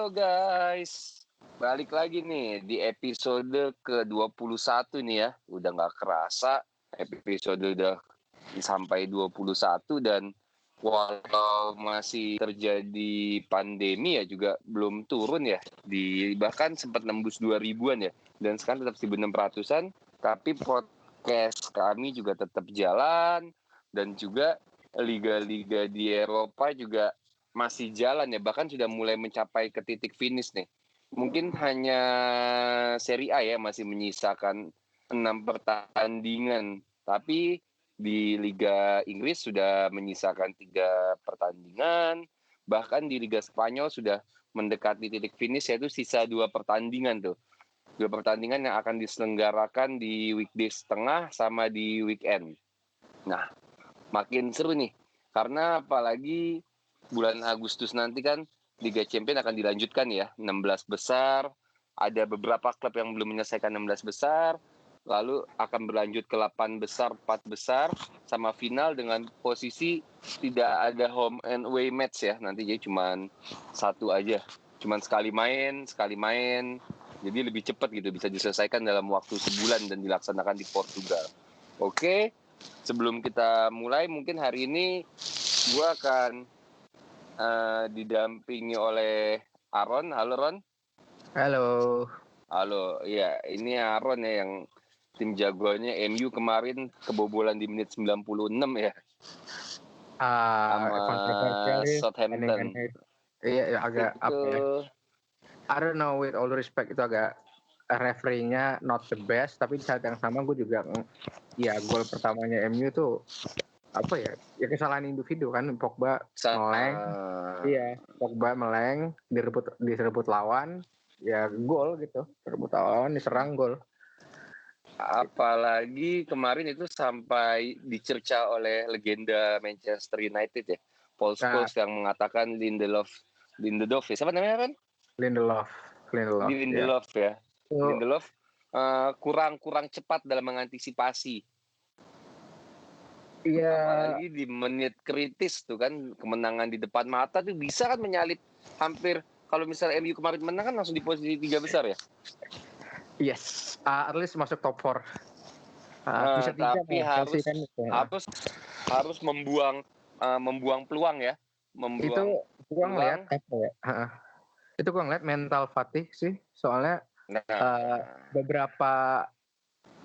Halo guys, balik lagi nih di episode ke-21 nih ya. Udah gak kerasa episode udah sampai 21 dan walau masih terjadi pandemi ya juga belum turun ya. Bahkan sempat nembus 2000-an ya. Dan sekarang tetap 1.600-an, tapi podcast kami juga tetap jalan dan juga liga-liga di Eropa juga masih jalan ya, bahkan sudah mulai mencapai ke titik finish nih. Mungkin hanya Serie A ya masih menyisakan 6 pertandingan, tapi di Liga Inggris sudah menyisakan 3 pertandingan, bahkan di Liga Spanyol sudah mendekati titik finish, yaitu sisa 2 pertandingan tuh. 2 pertandingan yang akan diselenggarakan di weekdays tengah sama di weekend. Nah, makin seru nih, karena apalagi bulan Agustus nanti kan Liga Champions akan dilanjutkan ya, 16 besar. Ada beberapa klub yang belum menyelesaikan 16 besar, lalu akan berlanjut ke 8 besar, 4 besar, sama final dengan posisi tidak ada home and away match ya. Nanti jadi cuma satu aja, cuma sekali main. Jadi lebih cepat gitu, bisa diselesaikan dalam waktu sebulan dan dilaksanakan di Portugal. Oke, sebelum kita mulai, mungkin hari ini gue akan didampingi oleh Aaron. Halo Ron. Halo, iya ini Aaron ya yang tim jagoannya MU kemarin kebobolan di menit 96 ya. Sama Southampton. Iya agak itu... apa ya? I don't know, with all respect, itu agak referee-nya not the best, tapi di saat yang sama gue juga ya gol pertamanya MU tuh apa ya kesalahan individu kan. Pogba meleng direbut lawan, ya gol gitu, direbut lawan, diserang gol. Apalagi kemarin itu sampai dicerca oleh legenda Manchester United ya, Paul Scholes yang mengatakan Lindelof ya, siapa namanya kan? Lindelof ya. Lindelof kurang cepat dalam mengantisipasi. Iya. Apalagi di menit kritis tuh kan, kemenangan di depan mata tuh bisa kan menyalip hampir, kalau misalnya MU kemarin menang kan langsung di posisi 3 besar ya. Yes, at least masuk top 4. Tapi harus membuang peluang ya. Itu gue ngeliat apa ya? Itu gue ngeliat mental fatigue sih, soalnya beberapa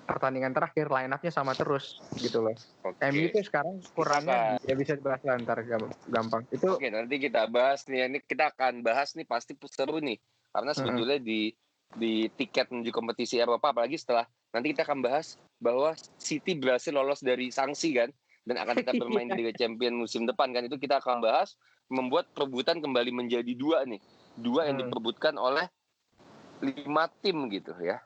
pertandingan terakhir line up-nya sama terus gitu loh. Okay. MU itu sekarang kurangnya bisa dibahas ntar gampang. Itu nanti kita bahas nih. Ini kita akan bahas nih, pasti seru nih. Karena sebetulnya di tiket menuju kompetisi Eropa, apalagi setelah nanti kita akan bahas bahwa City berhasil lolos dari sanksi kan, dan akan tetap bermain di Liga Champions musim depan kan. Itu kita akan bahas, membuat perebutan kembali menjadi 2 nih. 2 yang diperebutkan oleh 5 tim gitu ya.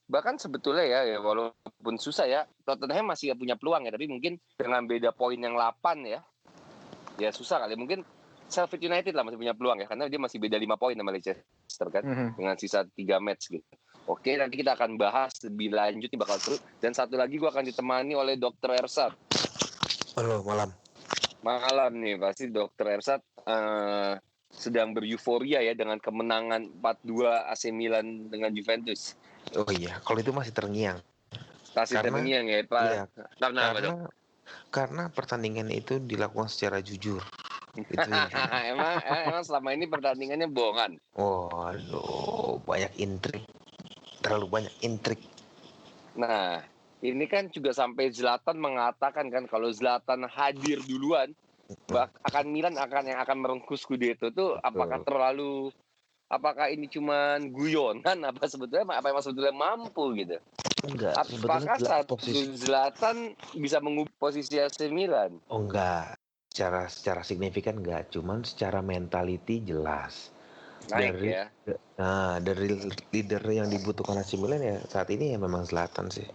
Bahkan sebetulnya ya walaupun susah ya, Tottenham masih punya peluang ya, tapi mungkin dengan beda poin yang 8 ya susah kali. Mungkin Sheffield United lah masih punya peluang ya, karena dia masih beda 5 poin sama Leicester kan, dengan sisa 3 match gitu. Oke, nanti kita akan bahas lebih lanjut nih, bakal seru. Dan satu lagi gue akan ditemani oleh Dr. Ersat. Halo, malam nih, pasti Dr. Ersat sedang beruforia ya dengan kemenangan 4-2 AC Milan dengan Juventus. Oh iya, kalau itu masih terngiang. Terngiang ya, Pak. Iya, karena pertandingan itu dilakukan secara jujur. Itu emang selama ini pertandingannya bohongan. Waduh, terlalu banyak intrik. Nah, ini kan juga sampai Zlatan mengatakan kan, kalau Zlatan hadir duluan, Milan akan merengkuh Scudetto tuh. Apakah ini cuman guyonan, apa emang sebetulnya mampu gitu? Enggak. Apakah Zlatan bisa mengubah posisi AC Milan? Oh enggak. Secara signifikan enggak, cuman secara mentality jelas. Naik dari leader yang dibutuhkan AC Milan ya saat ini ya memang Zlatan sih.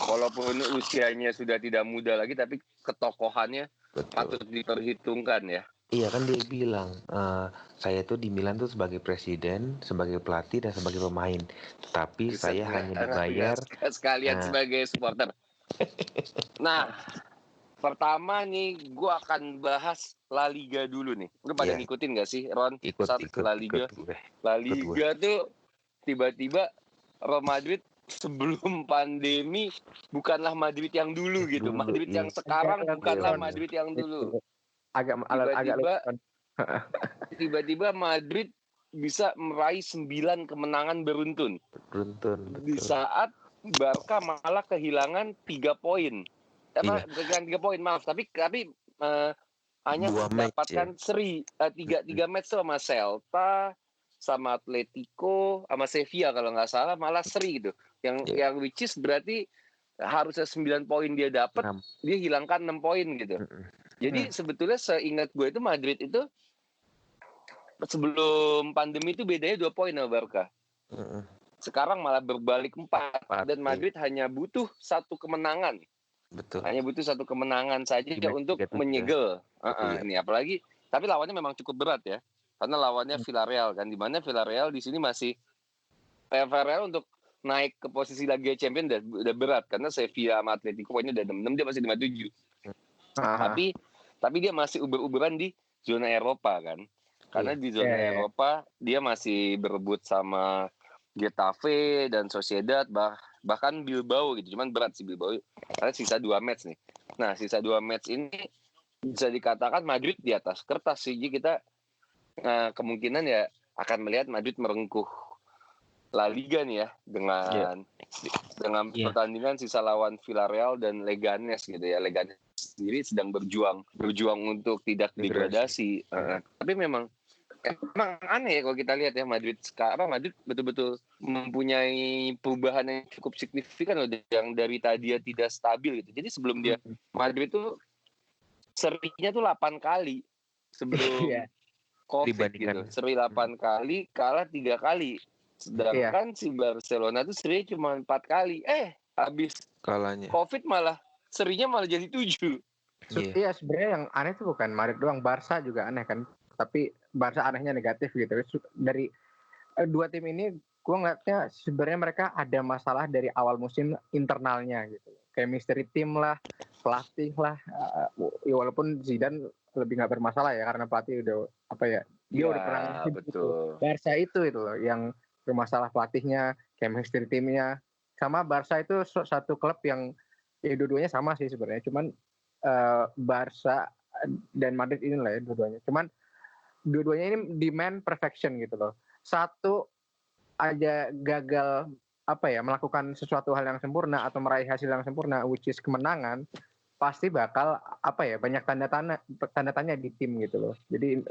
Walaupun usianya sudah tidak muda lagi, tapi ketokohannya patut diperhitungkan ya. Iya kan dia bilang, saya tuh di Milan tuh sebagai presiden, sebagai pelatih, dan sebagai pemain. Tetapi saya hanya dibayar sekalian sebagai supporter. Nah, Pertama nih, gue akan bahas La Liga dulu nih. Lu pada Iya. ngikutin gak sih, Ron? Ikut La Liga. La Liga tuh tiba-tiba Real Madrid sebelum pandemi bukanlah Madrid yang dulu gitu. Madrid yang sekarang bukanlah Madrid yang dulu. Tiba-tiba Madrid bisa meraih 9 kemenangan beruntun. Di saat Barca malah kehilangan 3 poin. Kehilangan 3 poin, maaf. Tapi hanya mendapatkan seri. 3 match tuh sama Celta, sama Atletico, sama Sevilla kalau nggak salah, malah seri gitu. Yang which is berarti harusnya 9 poin dia dapat, dia hilangkan 6 poin gitu. Jadi sebetulnya seingat gue itu Madrid itu sebelum pandemi itu bedanya 2 poin sama Barca. Sekarang malah berbalik 4 dan Madrid hanya butuh 1 kemenangan. Betul. Hanya butuh 1 kemenangan saja untuk menyegel. Ini apalagi, tapi lawannya memang cukup berat ya. Karena lawannya Villarreal kan, di mana Villarreal di sini masih Villarreal untuk naik ke posisi Liga Champions udah berat karena Sevilla sama Atletico poinnya udah 6, dia masih 57. Tapi dia masih uber-uberan di zona Eropa kan. Karena di zona Eropa dia masih berebut sama Getafe dan Sociedad, bahkan Bilbao gitu. Cuman berat sih Bilbao karena sisa 2 match nih. Nah, sisa 2 match ini bisa dikatakan Madrid di atas kertas sih. Jadi kita kemungkinan ya akan melihat Madrid merengkuh La Liga nih ya dengan pertandingan sisa lawan Villarreal dan Leganes gitu ya. Leganes sendiri sedang berjuang untuk tidak degradasi. Tapi memang aneh ya kalau kita lihat ya Madrid sekarang. Madrid betul-betul mempunyai perubahan yang cukup signifikan loh, yang dari tadi dia tidak stabil gitu. Jadi sebelum dia Madrid tuh serinya tuh 8 kali sebelum COVID gitu. Seri 8 kali, kalah 3 kali. Sedangkan si Barcelona tuh serinya cuma 4 kali. Habis kalahnya COVID malah serinya malah jadi 7. Iya, sebenarnya yang aneh tuh bukan Madrid doang, Barca juga aneh kan. Tapi Barca anehnya negatif gitu. Dari 2 tim ini gue ngeliatnya sebenarnya mereka ada masalah dari awal musim internalnya gitu. Kayak misteri tim lah, pelatih lah. Walaupun Zidane lebih nggak bermasalah ya karena pelatih udah dia udah pernah betul. Barca itu loh yang bermasalah, pelatihnya, chemistry timnya. Sama Barca itu satu klub yang dua-duanya sama sih sebenarnya. Cuman Barca dan Madrid ini lah ya dua-duanya. Cuman dua-duanya ini demand perfection gitu loh. Satu aja gagal melakukan sesuatu hal yang sempurna atau meraih hasil yang sempurna, which is kemenangan, pasti bakal banyak tanda tanya di tim gitu loh. Jadi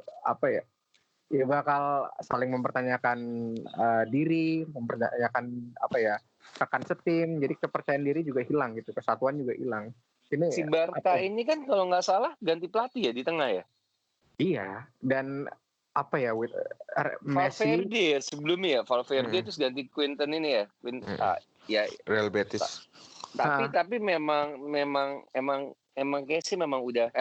bakal saling mempertanyakan diri, mempertanyakan akan setim. Jadi kepercayaan diri juga hilang gitu, kesatuan juga hilang. Ini si Barca ini kan kalau nggak salah ganti pelatih ya di tengah ya. Iya, dan with Messi Valverde ya sebelumnya ya, Valverde terus ganti Quinten ini ya. Real Betis. Tapi memang kayak sih memang udah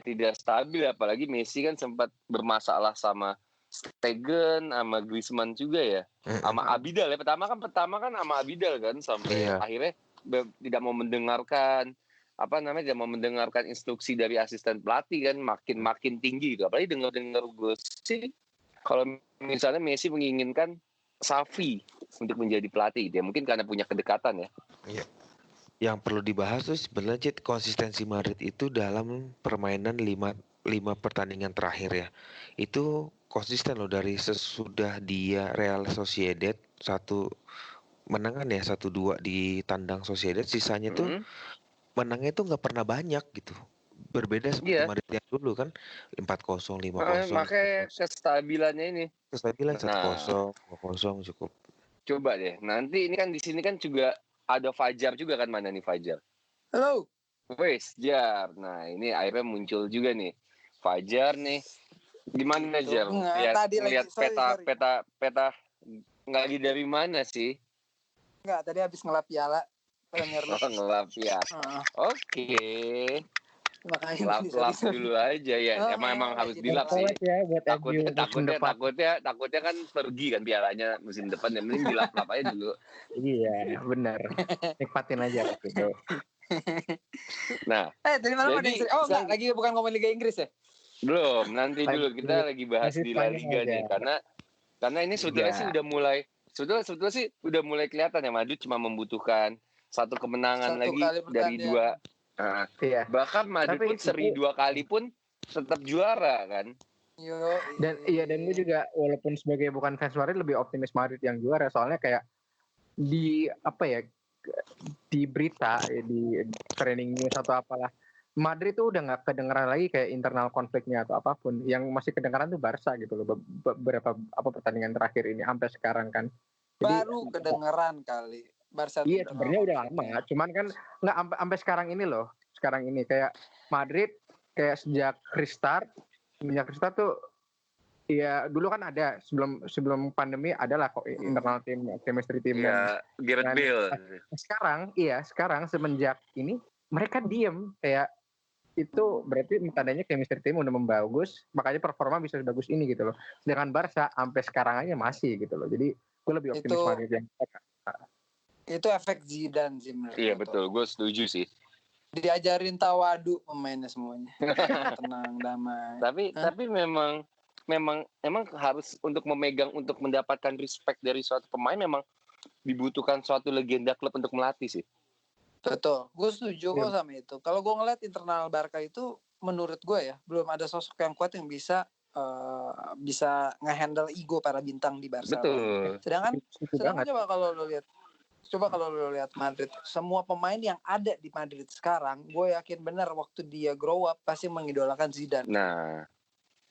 tidak stabil, apalagi Messi kan sempat bermasalah sama Stegen sama Griezmann juga ya. Sama Abidal ya. Pertama kan sama Abidal kan sampai akhirnya tidak mau mendengarkan tidak mau mendengarkan instruksi dari asisten pelatih kan, makin tinggi gitu. Apalagi dengar gue sih kalau misalnya Messi menginginkan Xavi untuk menjadi pelatih, dia mungkin karena punya kedekatan ya. Iya. Yang perlu dibahas tuh sebenarnya konsistensi Madrid itu dalam permainan 5 pertandingan terakhir ya. Itu konsisten loh, dari sesudah dia Real Sociedad 1-2 di tandang Sociedad, sisanya tuh menangnya tuh nggak pernah banyak gitu. Berbeda seperti Madrid yang dulu kan 4-0, 5-0. Makanya kestabilannya ini. Kestabilan 1-0, 2-0 cukup. Coba deh, nanti ini kan di sini kan juga ada Fajar juga kan, mana nih Fajar? Halo. Wes, Jar. Nah, ini akhirnya muncul juga nih. Fajar nih. Gimana Jar? Lihat peta nggak dari mana sih? Enggak, tadi habis ngelap piala. Ngelap ya. Oke. Makanya lap dulu aja ya. Emang harus dilap sih. Takutnya kan pergi kan pialanya musim depan, yang penting dilap aja dulu. Iya, benar. Nikmatin aja gitu. Nah, Dari mana jadi nih? Oh enggak, lagi bukan ngomong Liga Inggris ya? belum, nanti dulu Lagi- kita lagi bahas masih di La Spanyol Liga aja. nih, karena ini sebetulnya Iya. sih udah mulai sebetulnya sih udah mulai kelihatan ya, Madrid cuma membutuhkan satu kemenangan Satu lagi kali dari pertandingan. 2. Nah, Iya. bahkan Madrid Tapi pun seri itu- 2 kali pun tetap juara kan. Yo. Dan gue juga walaupun sebagai bukan fans Madrid lebih optimis Madrid yang juara, soalnya kayak di apa ya, di berita di training news atau apalah, Madrid tuh udah nggak kedengeran lagi kayak internal konfliknya atau apapun. Yang masih kedengeran tuh Barca gitu loh, beberapa pertandingan terakhir ini sampai sekarang kan. Jadi, Baru kedengeran kali. Barca iya tuh sebenarnya udah konfliknya. lama, cuman kan nggak sampai sekarang ini loh. Sekarang ini kayak Madrid kayak sejak restart tuh, ya dulu kan ada sebelum pandemi adalah kok internal tim chemistry tim. Iya, Gareth dan Bale. sekarang semenjak ini mereka diem, kayak itu berarti tandanya chemistry tim udah membagus, makanya performa bisa sebagus ini gitu loh. Dengan Barca sampai sekarang aja masih gitu loh. Jadi gue lebih optimis Madrid yang Itu efek Zidane sih menurut Iya gue. betul, gue setuju sih. Diajarin tawadu pemainnya semuanya. Tenang, damai. Tapi memang harus untuk mendapatkan respect dari suatu pemain, memang dibutuhkan suatu legenda klub untuk melatih sih. Betul, gue setuju kok sama itu. Kalau gue ngeliat internal Barca itu, menurut gue ya belum ada sosok yang kuat yang bisa ngehandle ego para bintang di Barca. Betul. Sedangkan coba kalau lo lihat Madrid, semua pemain yang ada di Madrid sekarang, gue yakin benar waktu dia grow up pasti mengidolakan Zidane. Nah,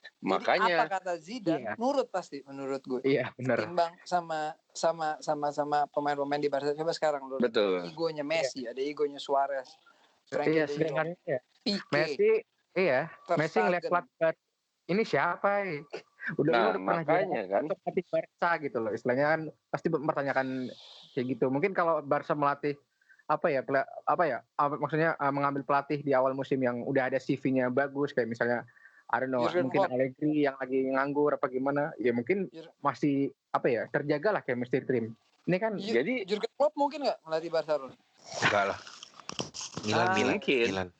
jadi makanya apa kata Zidane nurut pasti menurut gue. Iya benar. Timbang sama pemain-pemain di Barca. Coba sekarang lo betul. Egonya Messi, ada egonya Suarez, Iya, sedangkan Messi, Messi ngeliat pelatih ini siapa ya? Udah makanya kan pelatih Barca gitu loh, istilahnya kan pasti mempertanyakan kayak gitu. Mungkin kalau Barca melatih maksudnya mengambil pelatih di awal musim yang udah ada CV-nya bagus, kayak misalnya mungkin Allegri yang lagi nganggur apa gimana, ya mungkin masih terjaga lah chemistry team. Ini kan jadi Jurgen Klopp mungkin nggak melatih Barcelona? Enggak lah. Milan.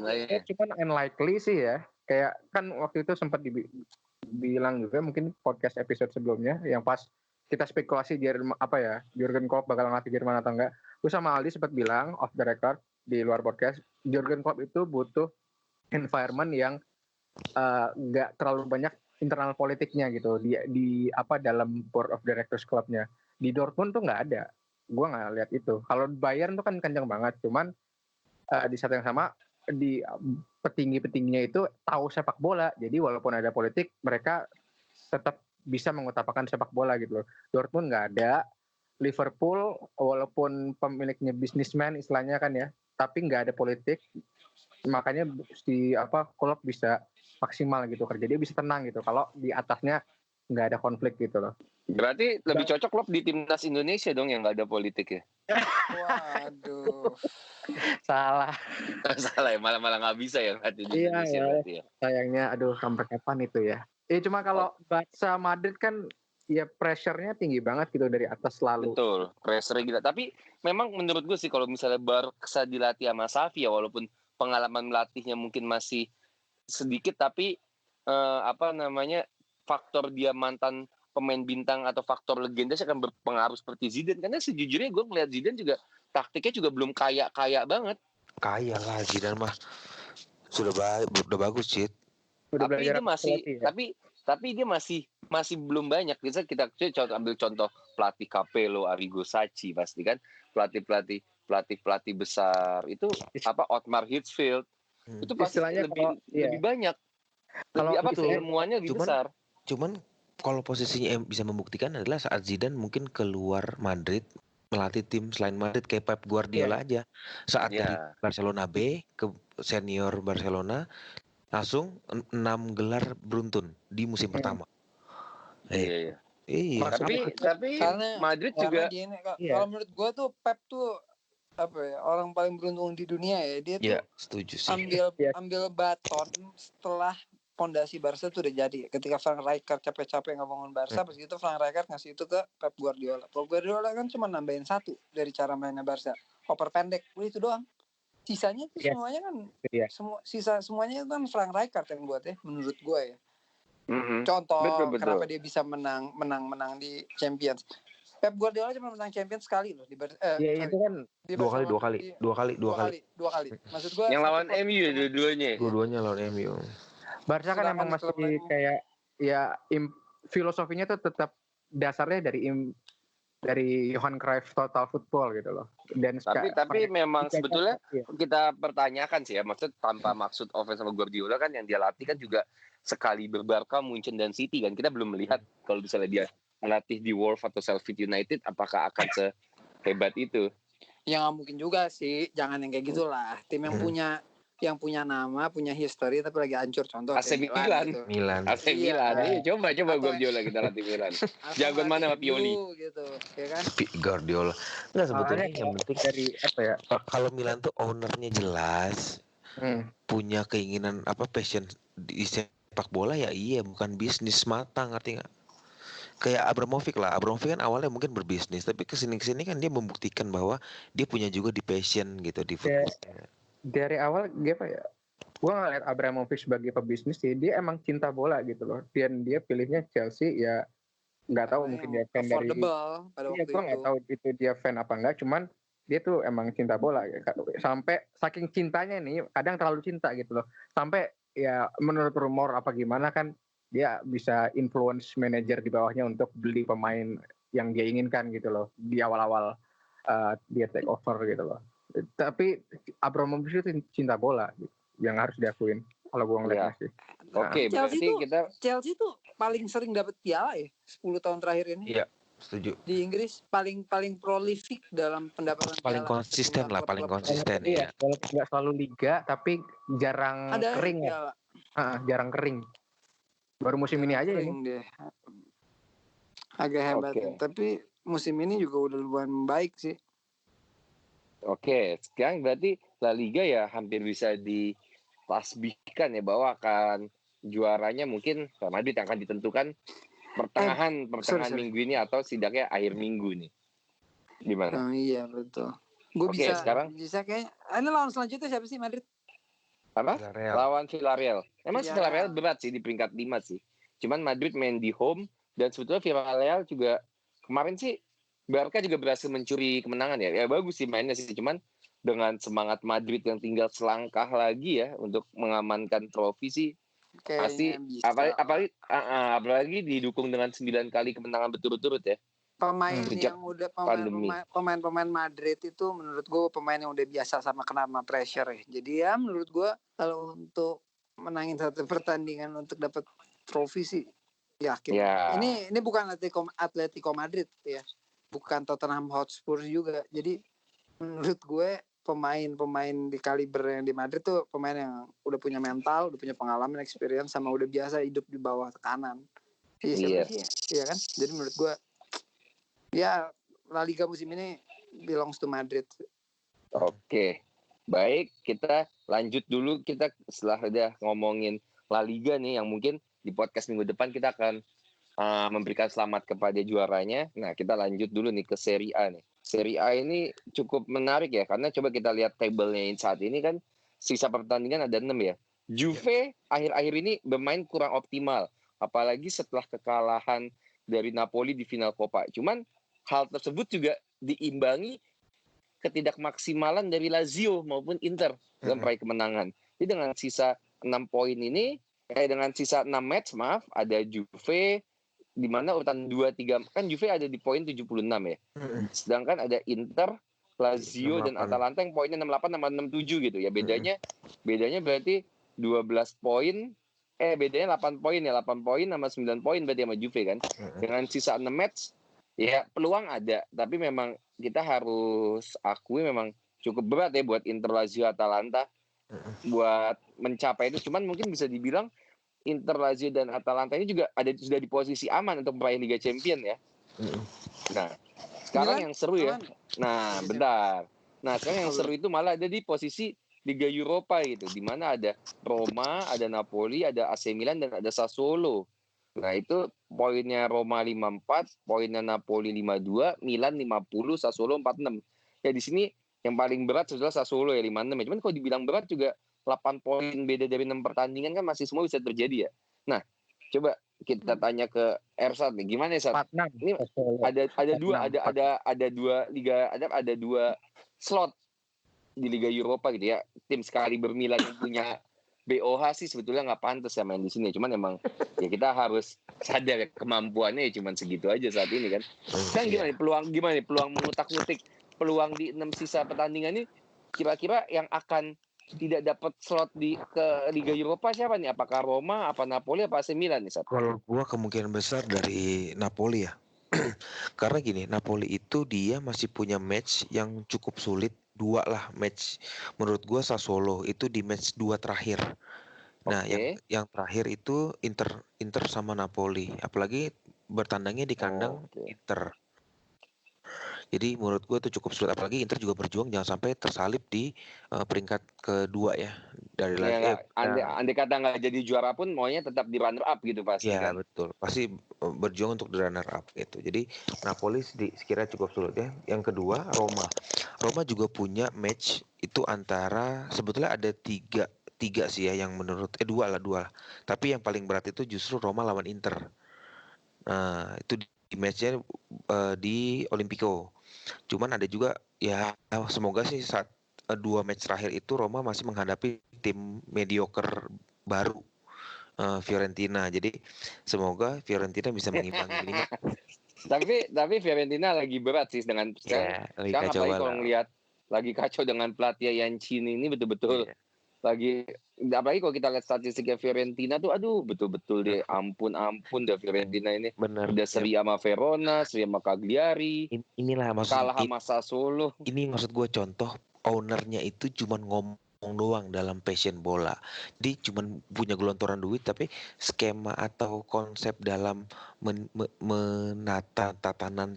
lah ya. Cuman unlikely sih ya. Kayak kan waktu itu sempat dibilang juga mungkin podcast episode sebelumnya yang pas kita spekulasi Jurgen Klopp bakal ngelatih Jerman atau enggak. Gue sama Aldi sempat bilang off the record di luar podcast, Jurgen Klopp itu butuh environment yang nggak terlalu banyak internal politiknya gitu di dalam board of directors klubnya. Di Dortmund tuh nggak ada, gue nggak lihat itu. Kalau Bayern tuh kan kencang banget, cuman di saat yang sama di petinggi-petingginya itu tahu sepak bola, jadi walaupun ada politik mereka tetap bisa mengutamakan sepak bola gitu loh. Dortmund nggak ada. Liverpool walaupun pemiliknya bisnismen istilahnya kan ya, tapi nggak ada politik, makanya klub bisa maksimal gitu kerja, dia bisa tenang gitu kalau di atasnya nggak ada konflik gitu loh. Berarti lebih cocok klub di timnas Indonesia dong yang nggak ada politik ya. Waduh. Salah ya, malah nggak bisa ya di Indonesia berarti ya. Sayangnya sampai kapan itu ya. Cuma kalau Barca Madrid kan ya pressure-nya tinggi banget gitu dari atas selalu. Betul, pressure gila. Tapi memang menurut gue sih kalau misalnya Barca dilatih sama Xavi ya, walaupun pengalaman melatihnya mungkin masih sedikit, tapi faktor dia mantan pemain bintang atau faktor legenda akan berpengaruh seperti Zidane. Karena sejujurnya gue ngeliat Zidane juga taktiknya juga belum kaya banget. Kaya lah Zidane mah sudah bagus sih. Tapi dia masih belum banyak. Bisa kita ambil contoh pelatih Capello, Arrigo Sacchi pasti kan pelatih besar itu Otmar Hitzfeld itu pasti lebih banyak. Kalau ilmuannya lebih besar. Cuman kalau posisinya bisa membuktikan adalah saat Zidane mungkin keluar Madrid melatih tim selain Madrid kayak Pep Guardiola aja. Saat dari Barcelona B ke senior Barcelona langsung 6 gelar beruntun di musim pertama. Iya. Tapi karena Madrid juga gini, kalau menurut gue tuh Pep tuh orang paling beruntung di dunia ya. Dia tuh setuju sih. ambil baton setelah fondasi Barca tuh udah jadi. Ketika Frank Rijkaard capek-capek ngebangun Barca, pas gitu Frank Rijkaard ngasih itu ke Pep Guardiola. Pep Guardiola kan cuma nambahin 1 dari cara mainnya Barca. oper pendek, udah itu doang. Sisanya tuh Iya. semuanya kan Iya. semuanya itu kan Frank Rijkaard yang buat ya, menurut gue ya. Mhm. Contoh Betul. kenapa dia bisa menang di Champions. Pep Guardiola cuma menang Champions sekali loh Ya itu kan di Dua kali. Barcelona. Dua kali. Maksud gue Yang lawan satu MU dua-duanya. Dua-duanya lawan MU. Barca kan Sedangkan emang di masih klub lain- kayak ya filosofinya tuh tetap dasarnya dari Johan Cruyff total football gitu loh. Dan Tapi memang sebetulnya iya. kita pertanyakan sih ya, maksud tanpa maksud offense sama Guardiola kan yang dia latih kan juga sekali berbarca Munchen dan City kan. Kita belum melihat kalau misalnya dia melatih di Wolves atau Sheffield United apakah akan sehebat itu. Ya nggak mungkin juga sih, jangan yang kayak gitulah. Tim yang punya nama, punya history tapi lagi hancur, contoh AC kayak Milan. gitu. AC Iya. Milan. Iya, coba Atau- Guardiola kita latih Milan. Atau Jagoan mana sama ngelatih Pioli? MU gitu, ya kan? Guardiola. Enggak sebetulnya Makanya yang penting dari apa ya? kalau Milan tuh ownernya jelas, punya keinginan passion di sepak bola ya iya, bukan bisnis matang, ngerti nggak? Kayak Abramovich lah. Abramovich kan awalnya mungkin berbisnis, tapi kesini kan dia membuktikan bahwa dia punya juga di passion gitu di football. Dari awal dia apa ya? Gua ngeliat Abramovich sebagai pebisnis sih, dia emang cinta bola gitu loh. Dan dia pilihnya Chelsea ya nggak tahu Karena mungkin yang dia fan dari affordable pada iya waktu gue itu. nggak tahu itu dia fan apa enggak, cuman dia tuh emang cinta bola ya. Sampai saking cintanya nih kadang terlalu cinta gitu loh, sampai ya menurut rumor apa gimana kan dia bisa influence manajer di bawahnya untuk beli pemain yang dia inginkan gitu loh di awal-awal dia take over gitu loh. Tapi Abramovich itu cinta bola gitu, yang harus diakuin kalau gue ngeliatnya sih. Oke, berarti Chelsea tuh paling sering dapat piala ya 10 tahun terakhir ini. Iya, setuju. Di Inggris paling prolific dalam pendapatan Paling piala. konsisten lah, paling konsisten Iya, ya. walaupun nggak selalu liga tapi jarang Ada kering ya. Jarang kering. Baru musim ini aja ini. Deh. Agak hebat. Oke. Tapi musim ini juga udah lumayan baik sih. Oke, sekarang berarti La Liga ya hampir bisa ditasbihkan ya bahwa akan juaranya mungkin Real Madrid yang akan ditentukan pertengahan minggu ini atau setidaknya akhir minggu nih. Gimana? Iya betul. Gue Oke, sekarang bisa kayak ini lawan selanjutnya siapa sih Madrid? Apa? Villarreal. Lawan Villarreal. Emang Villarreal. Villarreal berat sih di peringkat 5 sih. Cuman Madrid main di home dan sebetulnya Villarreal juga kemarin sih Barca juga berhasil mencuri kemenangan ya. Ya bagus sih mainnya sih, cuman dengan semangat Madrid yang tinggal selangkah lagi ya untuk mengamankan trofi sih. Pasti apalagi didukung dengan 9 kali kemenangan berturut-turut ya. Pemain Madrid itu menurut gue pemain yang udah biasa sama kena pressure ya. Jadi ya menurut gue kalau untuk menangin satu pertandingan untuk dapat trofi sih yakin. Ya. Ini bukan Atletico Madrid ya. Bukan Tottenham Hotspur juga. Jadi menurut gue pemain di kaliber yang di Madrid tuh pemain yang udah punya mental, udah punya pengalaman, experience, sama udah biasa hidup di bawah tekanan. Iya kan? Jadi menurut gue ya La Liga musim ini belongs to Madrid. Oke. Baik, kita lanjut dulu. Kita setelah udah ngomongin La Liga nih yang mungkin di podcast minggu depan kita akan memberikan selamat kepada juaranya. Nah, kita lanjut dulu nih ke Serie A nih. Serie A ini cukup menarik ya, karena coba kita lihat tabelnya saat ini kan, sisa pertandingan ada 6 ya. Juve akhir-akhir ini bermain kurang optimal, apalagi setelah kekalahan dari Napoli di final Coppa. Cuman hal tersebut juga diimbangi ketidakmaksimalan dari Lazio maupun Inter dalam meraih kemenangan. Jadi dengan sisa 6 poin ini, dengan sisa 6 match, ada Juve, di mana urutan 2-3 kan Juve ada di poin 76 ya. Sedangkan ada Inter, Lazio 68. Dan Atalanta yang poinnya 68 sama 67 gitu ya. Bedanya berarti 12 poin. Bedanya 8 poin ya. 8 poin sama 9 poin berarti sama Juve kan. Dengan sisa 6 match ya peluang ada, tapi memang kita harus akui memang cukup berat ya buat Inter, Lazio, Atalanta buat mencapai itu. Cuman mungkin bisa dibilang Inter, Lazio, dan Atalanta ini juga sudah di posisi aman untuk meraih Liga Champion ya. Nah, sekarang yang seru ya. Nah, bentar. Nah, sekarang yang seru itu malah ada di posisi Liga Europa gitu, di mana ada Roma, ada Napoli, ada AC Milan, dan ada Sassuolo. Nah, itu poinnya Roma 54, poinnya Napoli 52, Milan 50, Sassuolo 46. Ya di sini yang paling berat setelah Sassuolo ya 56 ya. Cuman kalau dibilang berat juga 8 poin beda dari 6 pertandingan kan masih semua bisa terjadi ya. Nah, coba kita tanya ke Ersat nih, gimana ya Sat? 46. Ini ada dua liga, ada dua slot di Liga Eropa gitu ya. Tim sekali Milan yang punya BOH sih sebetulnya nggak pantas ya main di sini. Cuman emang ya kita harus sadar ya, kemampuannya ya cuman segitu aja saat ini kan. Kan gimana nih peluang mengutak-ngutik peluang di 6 sisa pertandingan ini, kira-kira yang akan tidak dapat slot ke Liga Eropa siapa nih? Apakah Roma, apa Napoli, apa AC Milan nih Sat? Kalau gua kemungkinan besar dari Napoli ya. Karena gini, Napoli itu dia masih punya match yang cukup sulit, 2 lah match. Menurut gua Sassuolo itu di match 2 terakhir. Nah, Oke. yang terakhir itu Inter sama Napoli, apalagi bertandangnya di kandang Oke. Inter. Jadi menurut gue itu cukup sulit, apalagi Inter juga berjuang jangan sampai tersalip di peringkat kedua ya dari Ya, andai kata nggak jadi juara pun maunya tetap di runner up gitu pasti ya kan. betul, pasti berjuang untuk di runner up gitu. Jadi Napoli sekiranya cukup sulit ya. Yang kedua Roma juga punya match itu antara, sebetulnya ada tiga sih ya yang menurut dua lah. Tapi yang paling berat itu justru Roma lawan Inter. Nah itu di matchnya di Olimpico. Cuman ada juga ya, semoga sih saat 2 match terakhir itu Roma masih menghadapi tim mediocre baru, Fiorentina. Jadi semoga Fiorentina bisa mengimbangi minimal. tapi Fiorentina lagi berat sih dengan Ya, lagi sekarang kacau apalagi kalau balau. ngelihat lagi kacau dengan pelatih Yancini ini betul-betul Iya. lagi, apalagi kalau kita lihat statistiknya Fiorentina tuh aduh betul-betul deh ampun deh Fiorentina ini Bener. udah Ya, seri sama Verona, seri sama Cagliari, inilah kalah sama Sassuolo. ini maksud gue, contoh ownernya itu cuman ngomong doang dalam passion bola. Dia cuman punya gelontoran duit, tapi skema atau konsep dalam menata tatanan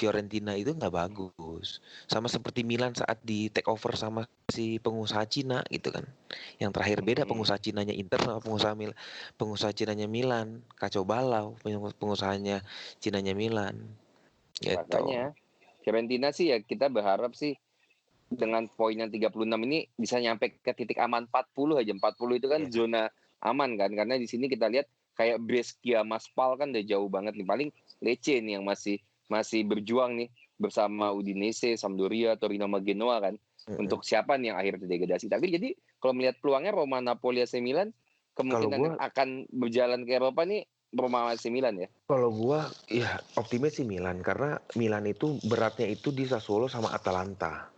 Fiorentina itu nggak bagus. Sama seperti Milan saat di take over sama si pengusaha Cina gitu kan. Yang terakhir beda, pengusaha Cinanya Inter sama pengusaha Cinanya Milan. Kacau balau pengusahanya Cinanya Milan. Gitu. Makanya Fiorentina sih ya kita berharap sih dengan poin yang 36 ini bisa nyampe ke titik aman 40 aja. 40 itu kan Iya. zona aman kan, karena di sini kita lihat kayak Brescia Maspal kan udah jauh banget nih. Paling Lecce nih yang masih berjuang nih bersama Udinese, Sampdoria, Torino sama Genoa kan. Untuk siapa nih yang akhirnya degradasi. Tapi jadi kalau melihat peluangnya Roma, Napoli, AC Milan kemungkinan akan berjalan ke Eropa nih Roma, AC Milan ya. Kalau gua ya optimis sih Milan, karena Milan itu beratnya itu di Sassuolo sama Atalanta.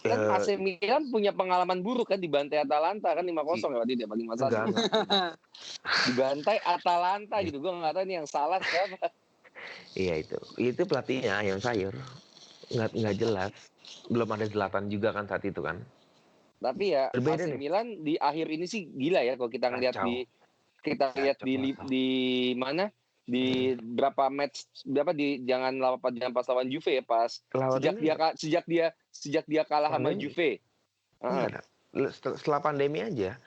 Kan AC Milan punya pengalaman buruk kan, dibantai Atalanta kan 5-0 ya waktu dia 5-1. Dibantai Atalanta gitu. Gue nggak tahu nih yang salah siapa. Iya itu pelatihnya yang sayur, nggak jelas. Belum ada Zlatan juga kan saat itu kan. Tapi ya Berbeda AC nih. Milan di akhir ini sih gila ya kalau kita ngeliat di mana di berapa match jangan pas lawan Juve ya, pas sejak dia kalah sama Juve. Setelah pandemi aja.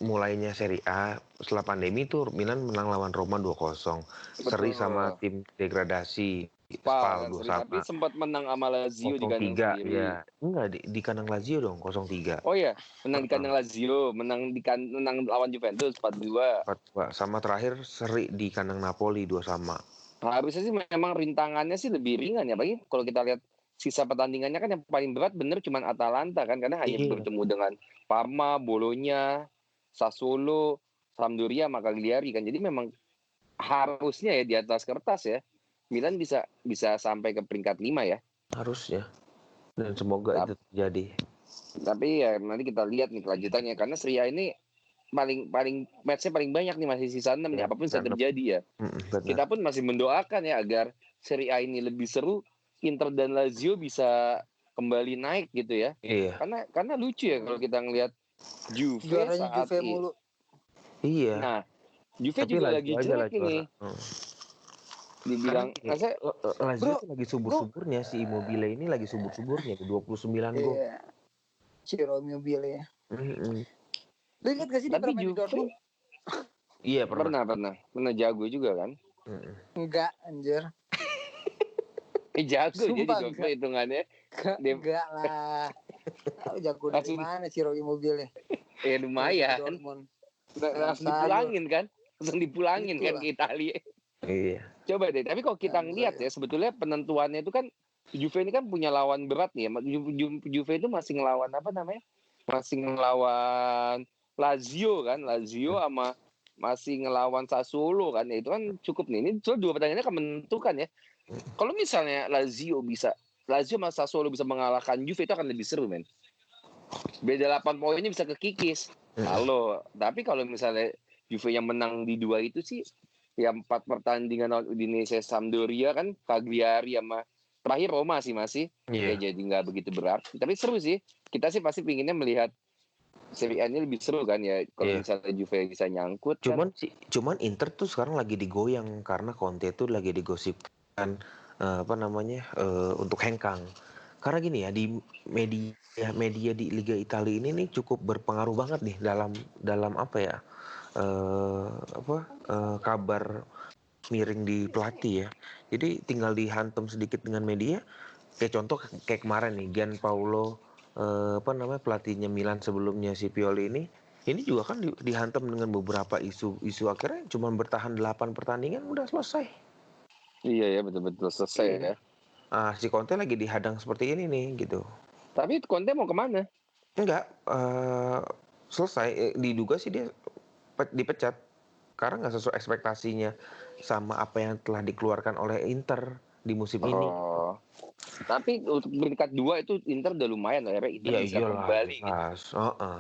Mulainya Serie A, setelah pandemi itu Milan menang lawan Roma 2-0. Seri sama tim degradasi Spal 2-1. Tapi sempat menang sama Lazio di kandang sendiri. Ya. Enggak, di kandang Lazio dong 0-3. Oh iya, menang di kandang Lazio, menang lawan Juventus 4-2. Sama terakhir seri di kandang Napoli 2-2. Harusnya sih memang rintangannya sih lebih ringan ya, bagi kalau kita lihat sisa pertandingannya kan yang paling berat bener cuman Atalanta kan, karena hanya bertemu dengan Parma, Bologna, Sassuolo, Sampdoria, Cagliari kan. Jadi memang harusnya ya di atas kertas ya Milan bisa sampai ke peringkat 5 ya. Harusnya. Dan semoga itu terjadi. Tapi ya nanti kita lihat nih kelanjutannya, karena Serie A ini paling matchnya paling banyak nih, masih sisa 6 nih, apapun bisa terjadi ya. Kita pun masih mendoakan ya agar Serie A ini lebih seru, Inter dan Lazio bisa kembali naik gitu ya. Iya. Karena lucu ya kalau kita ngelihat Juve juaranya saat Juve mulu. Iya. Nah, Juve tapi juga lagi jelek ini. Dibilang Lazio lagi subur-suburnya, si Immobile ini lagi subur-suburnya 29 gol. Iya. Ciro Immobile ya. Lu ingat gak sih dia pernah main di Dortmund? Iya pernah jago juga kan. Enggak anjir. Jago jadi Sumpah Juve enggak. hitungannya. Dia- Enggak lah. Tahu jago dari Langsung- mana si Roy Mobilnya? Ya Dari lumayan. Dortmund. Langsung Saja. dipulangin kan. Langsung dipulangin kan Itulah. ke Italia. Iya. Coba deh, tapi kalau kita Bangsa ngeliat ya. ya, sebetulnya penentuannya itu kan Juve ini kan punya lawan berat nih ya. Juve itu masih ngelawan apa namanya? Masih ngelawan Lazio kan, Lazio sama masih ngelawan Sassuolo kan. Ya, itu kan cukup nih. Ini soal dua pertandingan akan menentukan ya. Kalau misalnya Lazio sama Sassuolo bisa mengalahkan Juve itu akan lebih seru, men. Beda 8 poinnya bisa kekikis. Halo, tapi kalau misalnya Juve yang menang di 2 itu sih ya 4 pertandingan lawan Udinese, Sampdoria kan, Cagliari sama terakhir Roma sih masih. Ya Iya. jadi nggak begitu berat. Tapi seru sih. Kita sih pasti pinginnya melihat Serie A-nya lebih seru kan ya kalau Iya. misalnya Juve bisa nyangkut kan. Cuman Inter tuh sekarang lagi digoyang karena Conte tuh lagi digosipkan untuk hengkang. Karena gini ya, di media di Liga Italia ini nih cukup berpengaruh banget nih dalam apa ya? Kabar miring di pelatih ya. Jadi tinggal dihantam sedikit dengan media. Kayak contoh kayak kemarin nih Gianpaolo pelatihnya Milan sebelumnya si Pioli ini juga kan dihantam dengan beberapa isu akhirnya cuma bertahan 8 pertandingan udah selesai. Iya ya, betul-betul selesai Iya. ya. Si Conte lagi dihadang seperti ini nih gitu. Tapi Conte mau kemana? Enggak, selesai. Diduga sih dia dipecat karena nggak sesuai ekspektasinya sama apa yang telah dikeluarkan oleh Inter di musim ini. Oh. Tapi untuk peringkat 2 itu Inter udah lumayan lah ya. Inter Iya bisa iyalah kembali. jelas.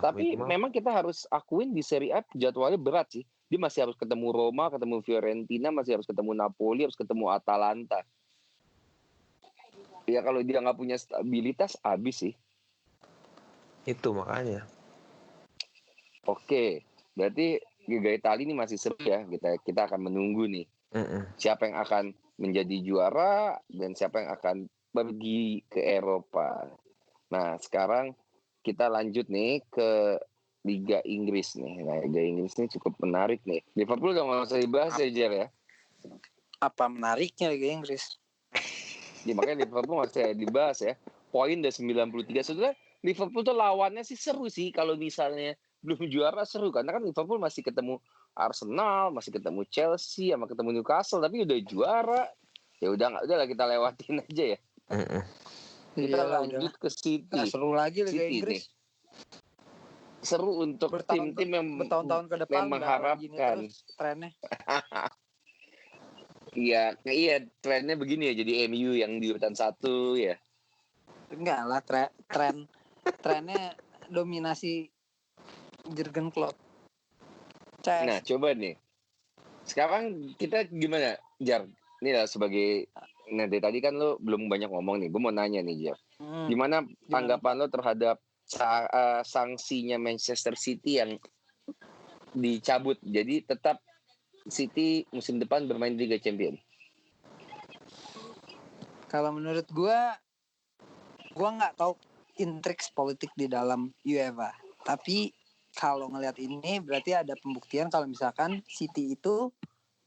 Tapi Minimal. memang kita harus akuin di Serie A jadwalnya berat sih. Dia masih harus ketemu Roma, ketemu Fiorentina, masih harus ketemu Napoli, harus ketemu Atalanta. Ya kalau dia nggak punya stabilitas, habis sih. Itu makanya. Oke, berarti Liga Italia ini masih seru ya. Kita akan menunggu nih. Siapa yang akan menjadi juara dan siapa yang akan pergi ke Eropa. Nah, sekarang kita lanjut nih ke Liga Inggris nih. Nah, Liga Inggris ini cukup menarik nih. Liverpool gak mau usah dibahas ya, Jer ya. Apa menariknya Liga Inggris? Ya, makanya Liverpool masih dibahas ya. Poin udah 93. Sebenarnya Liverpool tuh lawannya sih seru sih. Kalau misalnya belum juara seru. Karena kan Liverpool masih ketemu Arsenal, masih ketemu Chelsea, sama ketemu Newcastle. Tapi udah juara. Ya udahlah kita lewatin aja ya. Kita Iyalah, lanjut udah. ke City. Nah, seru lagi Liga City Inggris. nih. Seru untuk tim-tim yang bertahun-tahun ke depan yang bakal gini mengharapkan. terus trennya. Iya, trennya begini ya. Jadi MU yang di urutan 1 ya. Enggak lah, trennya dominasi Jurgen Klopp. Nah, coba nih. Sekarang kita gimana, Jar? Ini lah sebagai dari tadi kan lo belum banyak ngomong nih. Gue mau nanya nih, Jar. Gimana tanggapan lo terhadap sanksinya Manchester City yang dicabut? Jadi tetap City musim depan bermain di Liga Champions. Kalau menurut gue nggak tahu intriks politik di dalam UEFA. Tapi kalau ngelihat ini berarti ada pembuktian kalau misalkan City itu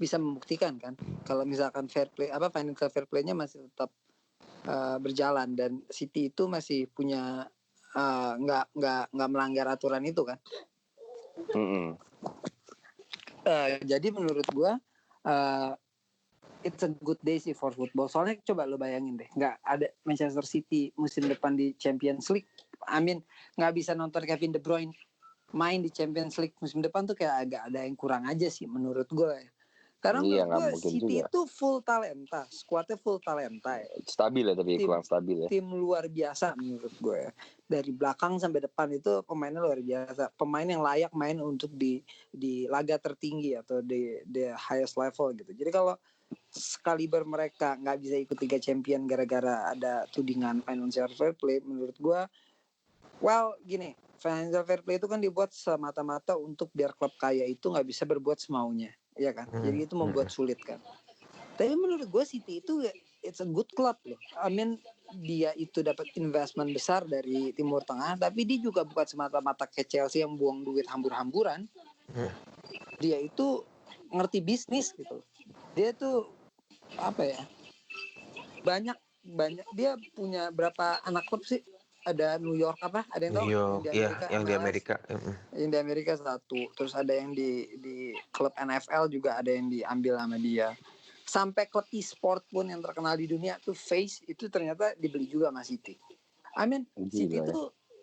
bisa membuktikan kan. Kalau misalkan fair play financial fair play-nya masih tetap berjalan dan City itu masih punya nggak melanggar aturan itu kan. Jadi menurut gue it's a good day sih for football. Soalnya coba lo bayangin deh, nggak ada Manchester City musim depan di Champions League. Nggak bisa nonton Kevin De Bruyne main di Champions League musim depan tuh kayak agak ada yang kurang aja sih menurut gue. Karena menurut gue City juga. Itu full talenta, skuadnya full talenta ya. Stabil ya tapi kurang stabil ya. Tim luar biasa menurut gue ya. Dari belakang sampai depan itu pemainnya luar biasa. Pemain yang layak main untuk di laga tertinggi atau di highest level gitu. Jadi kalau sekaliber mereka nggak bisa ikut Liga Champion gara-gara ada tudingan financial fair play, menurut gue gini, financial fair play itu kan dibuat semata-mata untuk biar klub kaya itu nggak bisa berbuat semaunya, ya kan? Jadi itu membuat sulit kan. Tapi menurut gue City itu it's a good club loh. Dia itu dapat investment besar dari Timur Tengah, tapi dia juga bukan semata-mata kayak Chelsea yang buang duit hambur-hamburan. Dia itu ngerti bisnis gitu. Dia tuh banyak banyak, dia punya berapa anak klub sih? Ada New York apa? Ada yang tahu New York, yang di ya, Amerika? yang di MLS. Amerika. Yang di Amerika satu, terus ada yang di klub NFL juga ada yang diambil sama dia. Sampai klub e-sport pun yang terkenal di dunia tuh Face itu ternyata dibeli juga sama City. I mean, City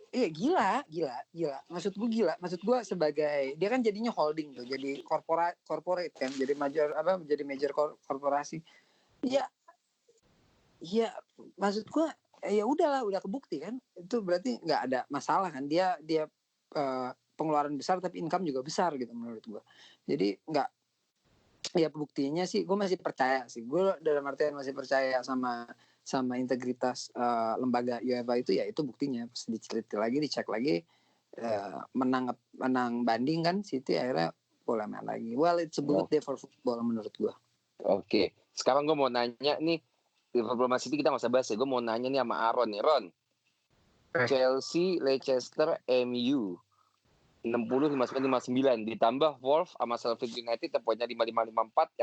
Gila, ya. tuh gila. Maksud gue sebagai dia kan jadinya holding tuh, jadi corporate kan, jadi major korporasi. Iya, maksud gue ya udahlah, udah kebukti kan, itu berarti nggak ada masalah kan, dia pengeluaran besar tapi income juga besar gitu menurut gue. Jadi nggak, ya buktinya sih gue masih percaya sih, gue dalam artian masih percaya sama integritas lembaga UEFA itu, ya itu buktinya pas dicek lagi menang banding kan City, akhirnya boleh main lagi. Well, it's a good day for football menurut gue. Oke, sekarang gue mau nanya nih, Liverpool Man City kita nggak usah bahas ya. Gue mau nanya nih sama Aaron nih, Ron. Chelsea, Leicester, MU 60, 59 ditambah Wolves sama Sheffield United poinnya 55-54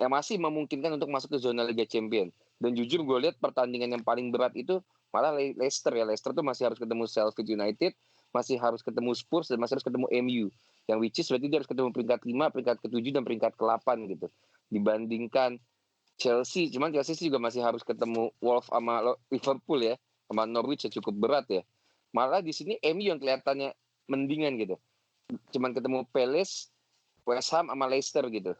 yang masih memungkinkan untuk masuk ke zona Liga Champions. Dan jujur gue lihat pertandingan yang paling berat itu malah Leicester ya. Leicester tuh masih harus ketemu Sheffield United, masih harus ketemu Spurs, dan masih harus ketemu MU. Yang which is berarti dia harus ketemu peringkat 5, peringkat ke-7 dan peringkat ke-8 gitu. Dibandingkan Chelsea, cuman Chelsea juga masih harus ketemu Wolves sama Liverpool ya, sama Norwich ya, cukup berat ya. Malah di sini MU yang kelihatannya mendingan gitu. Cuman ketemu Palace, West Ham sama Leicester gitu.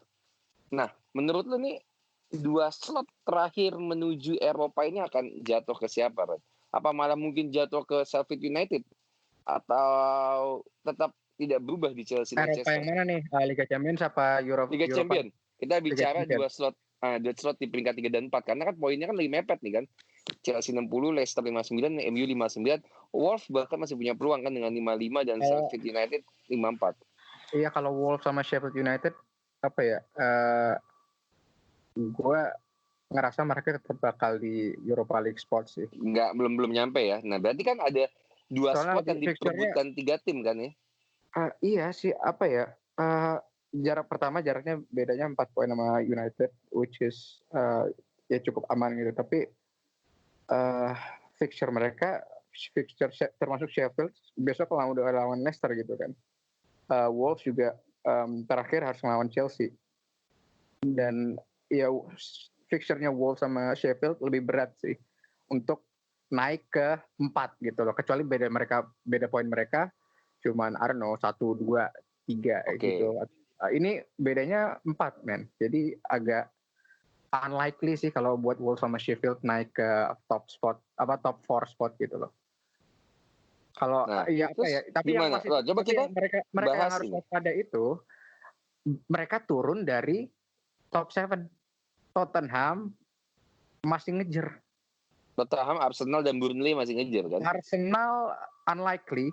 Nah, menurut lu nih 2 slot terakhir menuju Eropa ini akan jatuh ke siapa, Ron? Apa malah mungkin jatuh ke Sheffield United atau tetap tidak berubah di Chelsea Eropa Leicester? yang mana nih? Liga Champions apa Europa? Liga Champion. Kita bicara Champion. 2 slot di peringkat 3 dan 4 karena kan poinnya kan lagi mepet nih kan. Chelsea 60, Leicester 59, MU 59, Wolves bahkan masih punya peluang kan dengan 55 dan Sheffield United 54. Iya, kalau Wolves sama Sheffield United apa ya? Gue ngerasa mereka tetap bakal di Europa League spot sih. Belum nyampe ya. Nah, berarti kan ada 2 spot yang diperebutkan 3 tim kan ya? Iya sih, apa ya? Jaraknya bedanya 4 poin sama United, which is ya cukup aman gitu. Tapi fixture termasuk Sheffield besok udah lawan Leicester gitu kan. Wolves juga terakhir harus melawan Chelsea. Dan ya fixture-nya Wolves sama Sheffield lebih berat sih untuk naik ke 4 gitu loh. Kecuali beda poin mereka cuman I don't know 1, 2, 3 gitu. Ini bedanya 4 men. Jadi agak unlikely sih kalau buat Wolves sama Sheffield naik ke top 4 spot gitu loh. Kalau tapi gimana? Mereka yang harus waspada itu mereka turun dari top 7. Tottenham masih ngejar. Tottenham, Arsenal dan Burnley masih ngejar kan? Arsenal unlikely.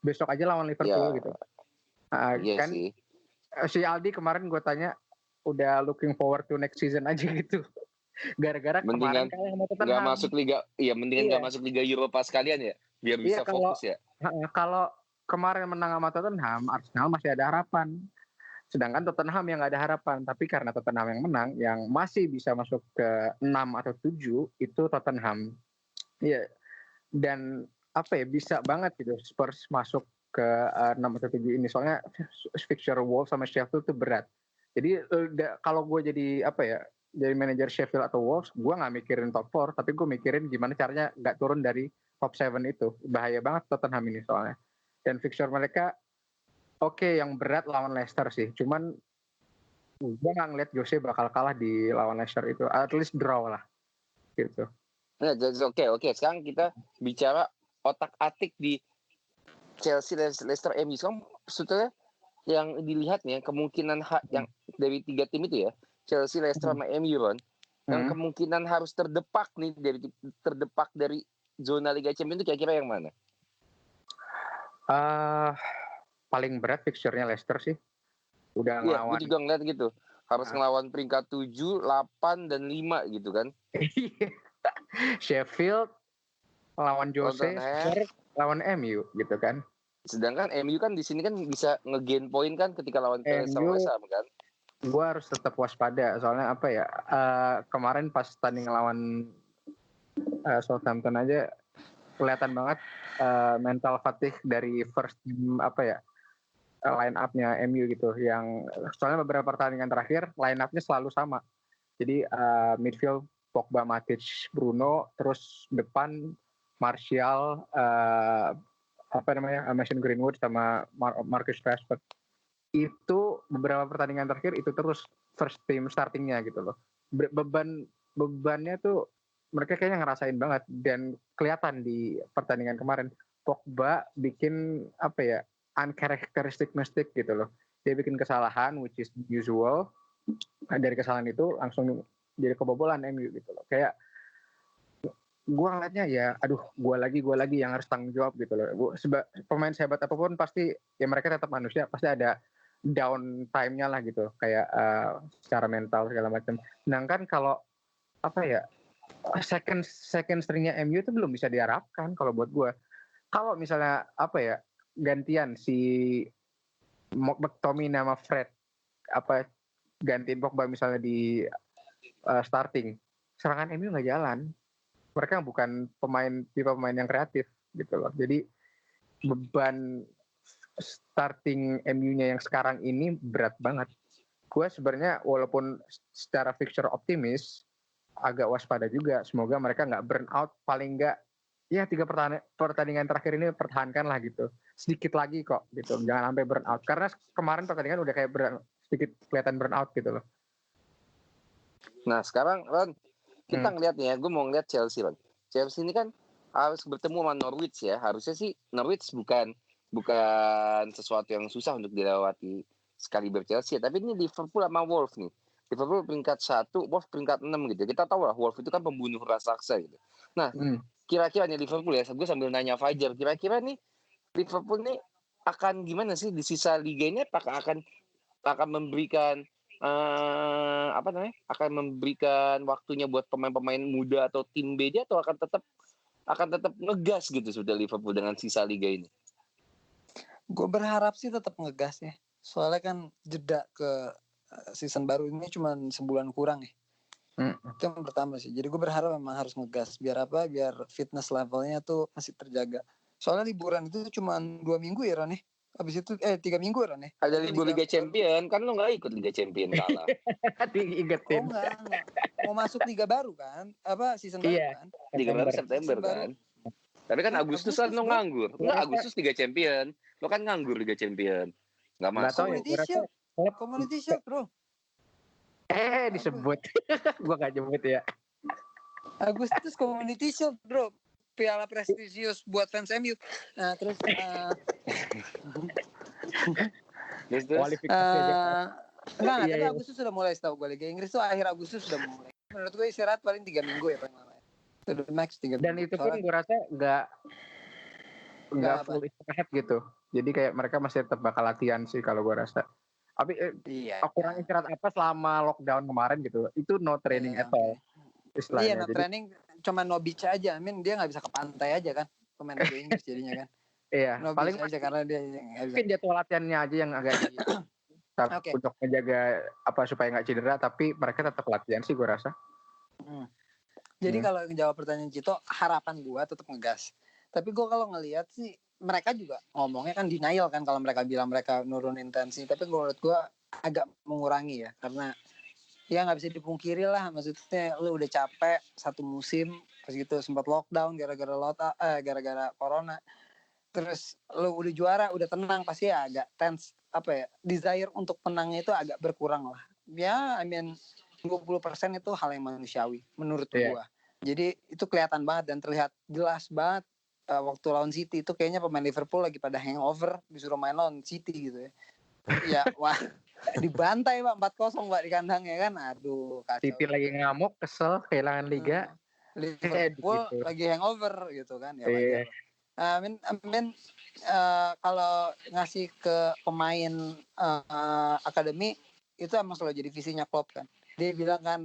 Besok aja lawan Liverpool gitu. Iya kan sih. Si Aldi kemarin gue tanya udah looking forward to next season aja gitu. Gara-gara kemarin kalah sama Tottenham. Nggak masuk liga, mendingan nggak masuk Liga Eropa sekalian ya, biar bisa fokus ya. Kalau kemarin menang sama Tottenham, Arsenal masih ada harapan. Sedangkan Tottenham yang nggak ada harapan. Tapi karena Tottenham yang menang, yang masih bisa masuk ke 6 atau 7 itu Tottenham. Iya. Dan bisa banget gitu Spurs masuk ke 6 atau 7 ini, soalnya fixture Wolves sama Sheffield itu berat. Jadi kalau gue jadi jadi manajer Sheffield atau Wolves, gue nggak mikirin top 4, tapi gue mikirin gimana caranya nggak turun dari top 7 itu. Bahaya banget Tottenham ini soalnya. Dan fixture mereka yang berat lawan Leicester sih. Cuman gue nggak ngeliat Jose bakal kalah di lawan Leicester itu. At least draw lah gitu. Nah, oke. Sekarang kita bicara otak-atik di Chelsea, Leicester, MU. Sekarang sebetulnya yang dilihat nih kemungkinan yang dari 3 tim itu ya, Chelsea, Leicester sama MU kan, yang kemungkinan harus terdepak dari zona Liga Champions itu kira-kira yang mana? Paling berat fixture-nya Leicester sih. Udah ngelawan. Gue juga ngeliat gitu. Harus ngelawan peringkat 7, 8 dan 5 gitu kan. Sheffield lawan Jose, lawan MU gitu kan. Sedangkan MU kan di sini kan bisa nge-gain poin kan ketika lawan Palace sama West Ham kan. gue harus tetap waspada soalnya apa ya, kemarin pas tanding lawan Southampton aja kelihatan banget mental fatigue dari first team apa ya, line up-nya MU gitu, yang soalnya beberapa pertandingan terakhir line up-nya selalu sama. Jadi midfield Pogba, Matic, Bruno, terus depan Martial, Mason Greenwood sama Marcus Rashford. Itu beberapa pertandingan terakhir itu terus first team startingnya gitu loh. Bebannya tuh mereka kayaknya ngerasain banget, dan kelihatan di pertandingan kemarin Pogba bikin apa ya, uncharacteristic mistake gitu loh. Dia bikin kesalahan which is usual. Dari kesalahan itu langsung jadi kebobolan MU gitu loh. Kayak gue ngeliatnya ya, aduh gue lagi yang harus tanggung jawab gitu loh. Pemain sehebat apapun pasti ya mereka tetap manusia, pasti ada down time-nya lah gitu, kayak secara mental segala macam. Sedangkan kalau apa ya, second string-nya MU itu belum bisa diharapkan kalau buat gue. Kalau misalnya apa ya, gantian si McTominay sama Fred, apa gantiin Pogba misalnya di starting, serangan MU nggak jalan. Mereka bukan tipe pemain yang kreatif gitu loh. Jadi beban starting MU-nya yang sekarang ini berat banget. Gue sebenarnya walaupun secara fixture optimis, agak waspada juga. Semoga mereka nggak burn out, paling nggak ya 3 pertandingan terakhir ini pertahankan lah gitu. Sedikit lagi kok gitu, jangan sampai burn out. Karena kemarin pertandingan udah kayak sedikit kelihatan burn out gitu loh. Nah sekarang Ron, kita ngeliat nih ya, gue mau ngeliat Chelsea Ron. Chelsea ini kan harus bertemu sama Norwich ya. Harusnya sih Norwich bukan sesuatu yang susah untuk dilewati sekali Chelsea. Tapi ini Liverpool sama Wolves nih. Liverpool peringkat 1, Wolves peringkat 6 gitu. Kita tahu lah Wolves itu kan pembunuh raksasa gitu. Nah, kira-kira nih Liverpool ya, gue sambil nanya Fajar, kira-kira nih Liverpool nih akan gimana sih di sisa liga ini? Apakah akan memberikan akan memberikan waktunya buat pemain-pemain muda atau tim B atau akan tetap ngegas gitu sudah Liverpool dengan sisa liga ini? Gue berharap sih tetap ngegas ya. Soalnya kan jeda ke season baru ini cuma sebulan kurang ya. Itu yang pertama sih. Jadi gue berharap memang harus ngegas. Biar apa? Biar fitness levelnya tuh masih terjaga. Soalnya liburan itu cuma 2 minggu ya Ron ya. Habis itu 3 minggu ya Ron ya. Ada libur Liga Champion, kan lo gak ikut Liga Champion kalah. Diingetin. Oh enggak. Mau masuk liga baru kan? Apa season baru kan? Liga baru September kan? Tapi kan Agustus kan lo nganggur. Enggak, Agustus Liga Champion. Lo kan nganggur Liga Champion. Enggak masuk. Community Shield, bro. Disebut. Gua enggak nyebut ya. Agustus Community Shield, bro. Piala prestisius buat fans MU. Nah, terus kualifikasi aja. Enggak, tapi Agustus sudah mulai, setahu gue Liga Inggris tuh akhir Agustus sudah mulai. Menurut gue istirahat paling 3 minggu ya paling lama. Itu max 3 minggu. Dan itu pun gue rasa enggak full istirahat gitu. Jadi kayak mereka masih tetap bakal latihan sih kalau gue rasa. Tapi kurang istirahat apa selama lockdown kemarin gitu. Itu no training at all. Iya, no training, cuma no beach aja. Dia nggak bisa ke pantai aja kan, pemain Liga Inggris jadinya kan. Iya, no paling aja karena dia mungkin jadwal latihannya aja yang agak untuk menjaga supaya nggak cedera, tapi mereka tetap latihan sih gue rasa. Jadi kalau jawab pertanyaan Cito, harapan gue tetap ngegas. Tapi gue kalau ngelihat sih mereka juga ngomongnya kan denial kan kalau mereka bilang mereka nurun intensi. Tapi menurut gue agak mengurangi ya, karena ya nggak bisa dipungkiri lah, maksudnya lu udah capek 1 musim pas gitu sempat lockdown gara-gara corona, terus lu udah juara udah tenang, pasti ya agak tense, desire untuk menangnya itu agak berkurang lah ya. 20% itu hal yang manusiawi menurut gua. Jadi itu kelihatan banget dan terlihat jelas banget waktu lawan City itu kayaknya pemain Liverpool lagi pada hangover disuruh main lawan City gitu ya. Ya wah, dibantai Pak 4-0 Pak di kandang ya kan. Aduh kacau. City lagi ngamuk, kesel kehilangan liga. Liverpool gitu. Lagi hangover gitu kan ya wajar. Kalau ngasih ke pemain akademi itu emang selalu jadi visinya Klopp kan. Dia bilang kan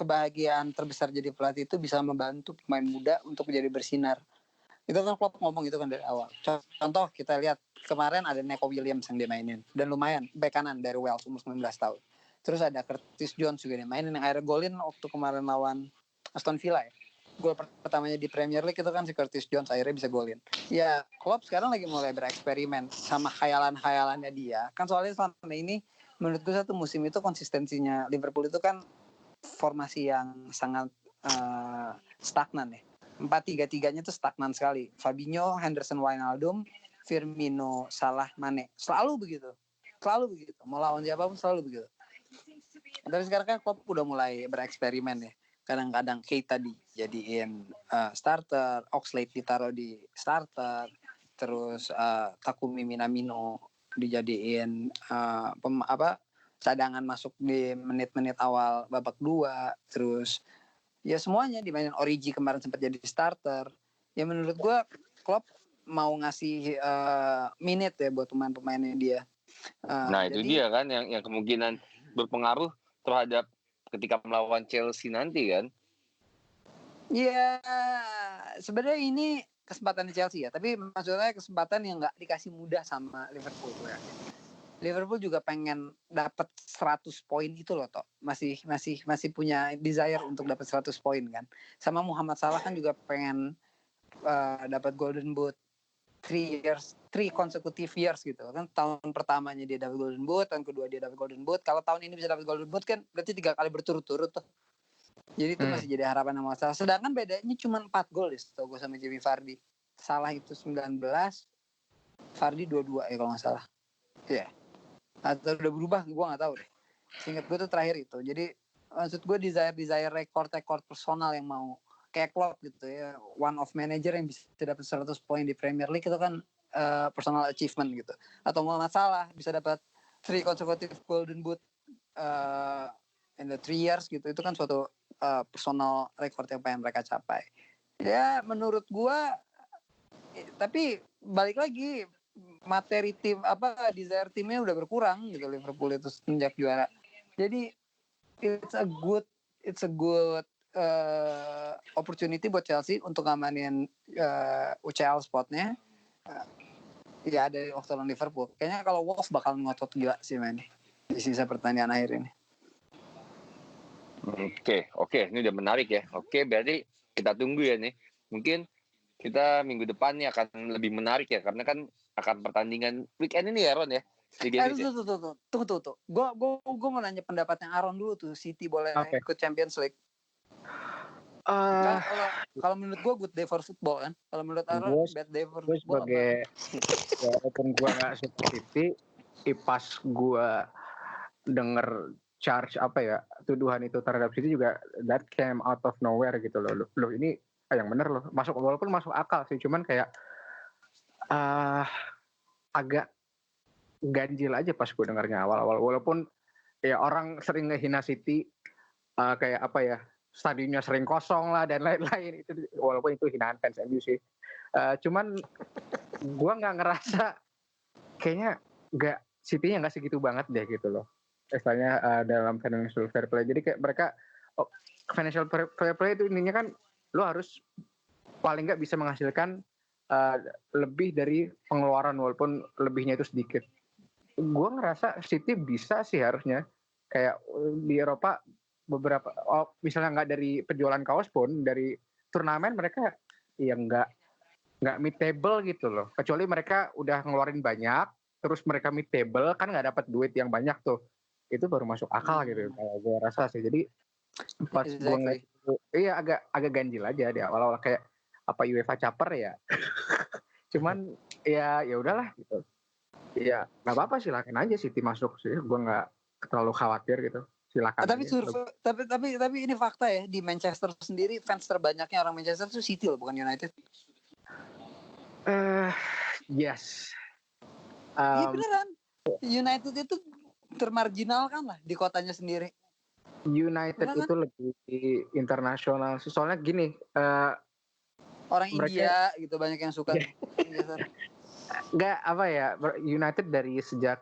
kebahagiaan terbesar jadi pelatih itu bisa membantu pemain muda untuk menjadi bersinar. Itu kan Klopp ngomong gitu kan dari awal. Contoh kita lihat kemarin ada Neco Williams yang dia mainin dan lumayan bek kanan dari Wales umur 19 tahun. Terus ada Curtis Jones juga nih mainin yang akhirnya golin waktu kemarin lawan Aston Villa ya. Gol pertamanya di Premier League itu kan si Curtis Jones akhirnya bisa golin. Ya Klopp sekarang lagi mulai bereksperimen sama khayalan-khayalannya dia. Kan soalnya selama ini menurut gue satu musim itu konsistensinya Liverpool itu kan formasi yang sangat stagnan ya. 4-3-3-nya tuh stagnan sekali. Fabinho, Henderson, Wijnaldum, Firmino, Salah, Mane. Selalu begitu. Mau lawan siapapun selalu begitu. Tapi sekarang kan Klopp udah mulai bereksperimen ya. Kadang-kadang Keita dijadiin starter, Oxlade ditaruh di starter, terus Takumi Minamino dijadiin cadangan masuk di menit-menit awal babak 2, terus ya semuanya dimainin. Origi kemarin sempat jadi starter. Ya menurut gue Klopp mau ngasih minute ya buat pemain-pemainnya dia. Nah itu dia kan yang kemungkinan berpengaruh terhadap ketika melawan Chelsea nanti kan. Iya, sebenarnya ini kesempatan di Chelsea ya, tapi maksudnya kesempatan yang nggak dikasih mudah sama Liverpool ya. Liverpool juga pengen dapat 100 poin itu loh toh. Masih punya desire untuk dapat 100 poin kan. Sama Muhammad Salah kan juga pengen dapat Golden Boot 3 consecutive years gitu kan. Tahun pertamanya dia dapat Golden Boot, tahun kedua dia dapat Golden Boot. Kalau tahun ini bisa dapat Golden Boot kan berarti 3 kali berturut-turut tuh. Jadi itu masih jadi harapan sama Salah. Sedangkan bedanya cuma 4 gol ya setahu gue sama Jamie Vardy. Salah itu 19, Vardy 22 ya kalau nggak salah. Iya. Yeah. Atau udah berubah gue nggak tahu deh. Seingat gue tuh terakhir itu. Jadi maksud gue desire rekor personal yang mau kayak Klopp gitu ya, one of manager yang bisa dapat 100 poin di Premier League itu kan personal achievement gitu. Atau Muhammad Salah bisa dapat 3 consecutive Golden Boot in the 3 years gitu. Itu kan suatu personal record yang pengen mereka capai. Ya menurut gue, tapi balik lagi materi tim desire timnya udah berkurang gitu Liverpool itu sejak juara. Jadi it's a good opportunity buat Chelsea untuk ngamanin UCL spotnya. Ya ada waktu lawan Liverpool. Kayaknya kalau Wolves bakal ngotot gila sih main di sisa pertandingan akhir ini. Oke, ini udah menarik ya. Oke, berarti kita tunggu ya nih. Mungkin kita minggu depan nih akan lebih menarik ya, karena kan akan pertandingan weekend ini ya Ron ya. Tunggu. Gue mau nanya pendapatnya Aaron dulu tuh. City boleh ikut Champions League? Kalau menurut gue good day for football kan. Kalau menurut Aaron bad day for football. Gue sebagai walaupun gue nggak suka City, pas gue denger charge tuduhan itu terhadap City juga that came out of nowhere gitu loh. Loh ini yang bener loh. Walaupun masuk akal sih, cuman kayak agak ganjil aja pas gue dengarnya awal-awal. Walaupun ya orang sering ngehina City kayak stadionnya sering kosong lah dan lain-lain, itu walaupun itu hinaan fans MU sih. Cuman gue nggak ngerasa kayaknya City-nya nggak segitu banget deh gitu loh. Misalnya dalam financial fair play. Jadi kayak mereka financial fair play itu intinya kan lo harus paling nggak bisa menghasilkan lebih dari pengeluaran walaupun lebihnya itu sedikit. Gue ngerasa City bisa sih harusnya kayak di Eropa beberapa misalnya nggak dari penjualan kaos pun dari turnamen mereka ya nggak mid table gitu loh, kecuali mereka udah ngeluarin banyak terus mereka mid table kan nggak dapat duit yang banyak tuh, itu baru masuk akal gitu kalau gue rasa sih. Jadi pas gue ngeliat iya agak ganjil aja di awal-awal kayak UEFA caper ya. Cuman ya udahlah gitu. Ya nggak apa-apa, silakan aja City masuk sih, gue nggak terlalu khawatir gitu. Silakan. Tapi ini fakta ya, di Manchester sendiri fans terbanyaknya orang Manchester itu City loh, bukan United. Yes. Iya beneran. United itu termarginalkan lah di kotanya sendiri. United beneran? Itu lebih internasional. Soalnya gini. Orang India gitu banyak yang suka. Nggak United dari sejak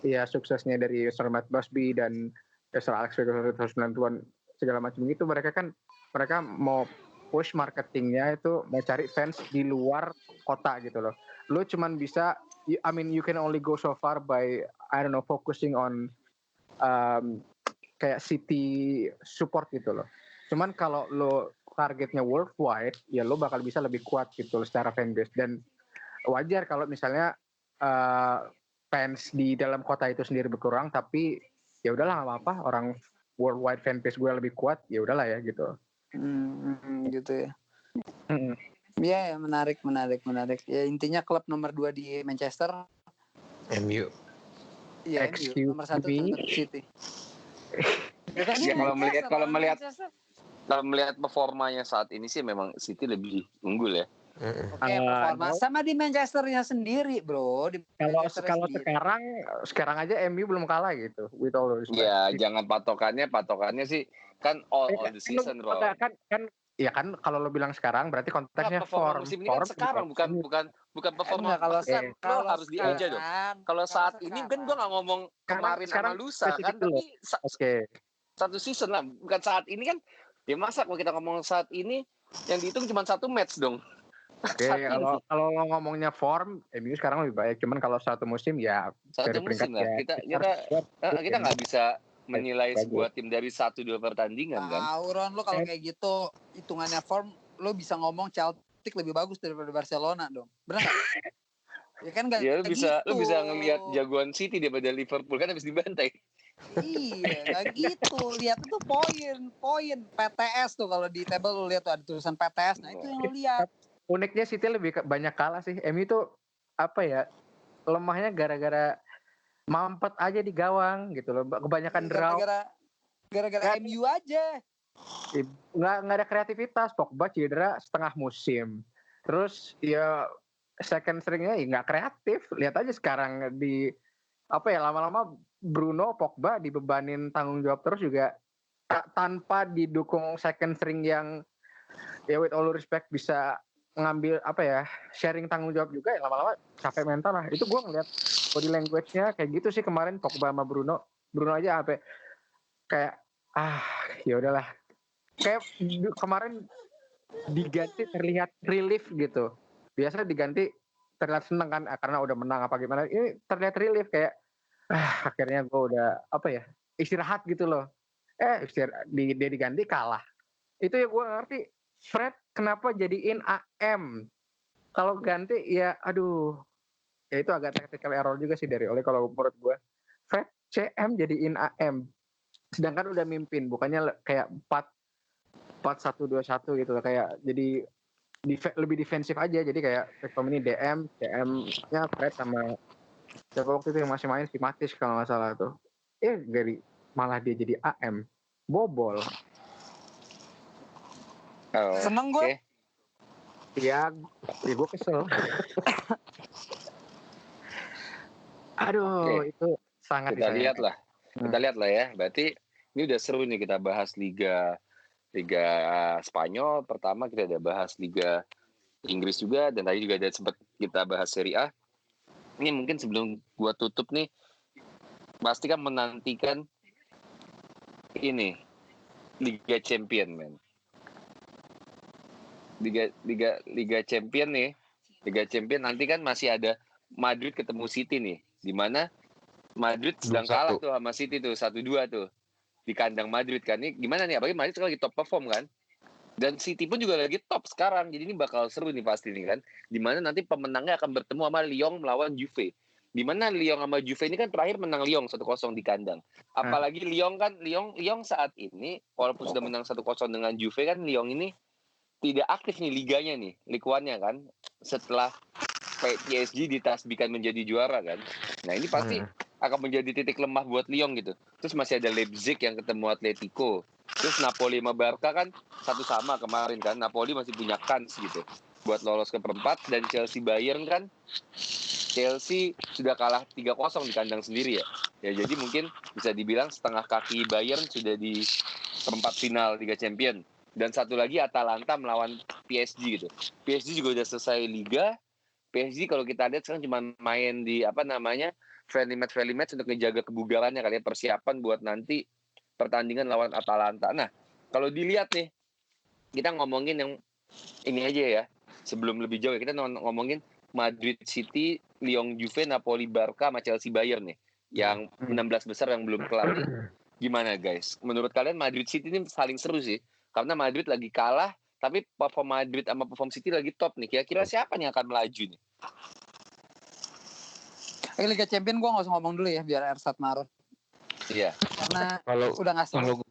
ya suksesnya dari Sir Matt Busby dan Sir Alex Ferguson 90-an segala macam gitu, mereka mau push marketingnya itu mau cari fans di luar kota gitu loh. Lu cuman bisa you can only go so far by focusing on kayak City support gitu loh. Cuman kalau lo targetnya worldwide, ya lo bakal bisa lebih kuat gitu loh secara fanbase. Dan wajar kalau misalnya fans di dalam kota itu sendiri berkurang, tapi ya udahlah nggak apa-apa, orang worldwide fanbase gue lebih kuat, ya udahlah ya gitu. Gitu ya. Hmm. Ya, menarik. Ya intinya klub nomor 2 di Manchester. MU. Iya, MU. Nomor 1 tetap City. Ya, kan Ya, kalau melihat Manchester. kalau melihat performanya saat ini sih memang City lebih unggul ya. Oke, performa sama di Manchesternya sendiri, bro. Kalau sekarang aja MU belum kalah gitu. With all respect. Ya, jangan patokannya sih kan all the season, bro. Kan kalau lo bilang sekarang berarti konteksnya form musim ini kan sekarang bukan performa kalau lo harus diaja dong. Kalau saat ini kan gue nggak ngomong kemarin sama lusa kan, tapi satu season lah, bukan saat ini kan. Ya masa kalau kita ngomong saat ini yang dihitung cuma satu match dong. Oke, kalau ngomongnya form, MU sekarang lebih baik. Cuman kalau satu musim ya satu musim lah. Kita nggak bisa menilai sebuah tim dari 1-2 pertandingan kan. Ron, lo kalau kayak gitu hitungannya form, lo bisa ngomong Celtic lebih bagus daripada Barcelona dong. Benar nggak? Ya kan nggak. Ya lo bisa ngelihat jagoan City daripada Liverpool kan habis dibantai. Iya, nggak gitu. Lihat itu poin PTS tuh, kalau di table lo lihat tuh ada tulisan PTS. Nah itu yang lo lihat. Uniknya City lebih banyak kalah sih. MU itu apa ya, lemahnya gara-gara mampet aja di gawang gitu loh. Kebanyakan draw. Gara-gara MU aja. Nggak ada kreativitas. Pogba cedera setengah musim. Terus ya second stringnya ya nggak kreatif. Lihat aja sekarang di lama-lama Bruno, Pogba dibebanin tanggung jawab terus juga tanpa didukung second string yang ya with all respect bisa ngambil sharing tanggung jawab juga, ya lama-lama capek mental lah. Itu gue ngeliat body language-nya kayak gitu sih kemarin Pogba sama Bruno aja kayak ya udahlah, kayak kemarin diganti terlihat relief gitu. Biasa diganti terlihat seneng kan karena udah menang apa gimana, ini terlihat relief kayak akhirnya gue udah istirahat gitu loh. Dia diganti kalah. Itu ya gue ngerti Fred kenapa jadiin AM. Kalau ganti ya aduh, ya itu agak tactical error juga sih dari Ole kalau menurut gue. Fred CM jadiin AM, sedangkan udah mimpin, bukannya kayak 4-1-2-1 gitu loh, kayak jadi lebih defensif aja. Jadi kayak Beckham ini CM-nya Fred sama siapa waktu itu yang masih main si Matis kalau nggak salah tuh. Malah dia jadi AM, bobol. Seneng gue. Ya gue kesel. Aduh, itu sangat kita lihat lah ya. Berarti ini udah seru nih kita bahas Liga Spanyol pertama, kita udah bahas Liga Inggris juga, dan tadi juga ada sempat kita bahas Serie A. Ini mungkin sebelum gua tutup nih, pasti kan menantikan ini Liga Champion, men. Liga Champion nih. Liga Champion nanti kan masih ada Madrid ketemu City nih. Di mana Madrid sedang kalah tuh sama City tuh 1-2 tuh di kandang Madrid kan. Ini gimana nih? Apalagi Madrid lagi top perform kan. Dan City pun juga lagi top sekarang. Jadi ini bakal seru nih pasti nih kan. Di mana nanti pemenangnya akan bertemu sama Lyon melawan Juve. Di mana Lyon sama Juve ini kan terakhir menang Lyon 1-0 di kandang. Apalagi Lyon saat ini walaupun sudah menang 1-0 dengan Juve kan, Lyon ini tidak aktif nih liganya nih, Ligue 1-nya kan, setelah PSG ditasbihkan menjadi juara kan. Nah ini pasti akan menjadi titik lemah buat Lyon gitu. Terus masih ada Leipzig yang ketemu Atletico. Terus Napoli sama Barca kan 1-1 kemarin kan. Napoli masih punya kans gitu buat lolos ke perempat. Dan Chelsea Bayern kan, Chelsea sudah kalah 3-0 di kandang sendiri ya. Ya jadi mungkin bisa dibilang setengah kaki Bayern sudah di perempat final Liga Champion. Dan satu lagi Atalanta melawan PSG gitu. PSG juga udah selesai liga. PSG kalau kita lihat sekarang cuma main di friendly match untuk menjaga kebugarannya kali ya, persiapan buat nanti pertandingan lawan Atalanta. Nah, kalau dilihat nih, kita ngomongin yang ini aja ya. Sebelum lebih jauh kita ngomongin Madrid City, Lyon Juve, Napoli Barca sama Chelsea Bayern nih. Yang 16 besar yang belum kelar nih. gimana guys? Menurut kalian Madrid City ini saling seru sih. Karena Madrid lagi kalah, tapi perform Madrid sama perform City lagi top nih. Kira-kira siapa nih yang akan melaju nih? Liga Champion gue nggak usah ngomong dulu ya, biar Ersat marah. Iya. Karena Kalau udah nggak seru.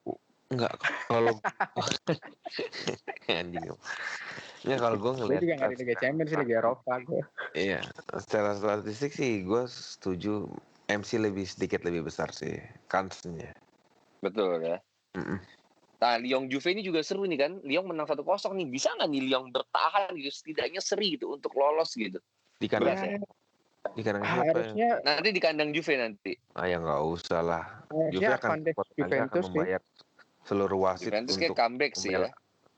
kalau anjing. Ya kalau gue Gue ngeliat juga nggak di Liga Champions sih, Liga Eropa gue. iya, secara statistik sih gue setuju MC sedikit lebih besar sih kansnya. Betul ya. Mm-mm. Nah, Lyon Juve ini juga seru nih kan. Lyon menang 1-0 nih. Bisa nggak nih Lyon bertahan gitu? Setidaknya seri gitu untuk lolos gitu. Di kandang Berat ya? di kandang siapa ya? Harusnya Nanti di kandang Juve nanti. Ya nggak usah lah. Juve harusnya akan Van de akan Juventus sih. membayar seluruh wasit Juventus untuk kayak comeback sih ya.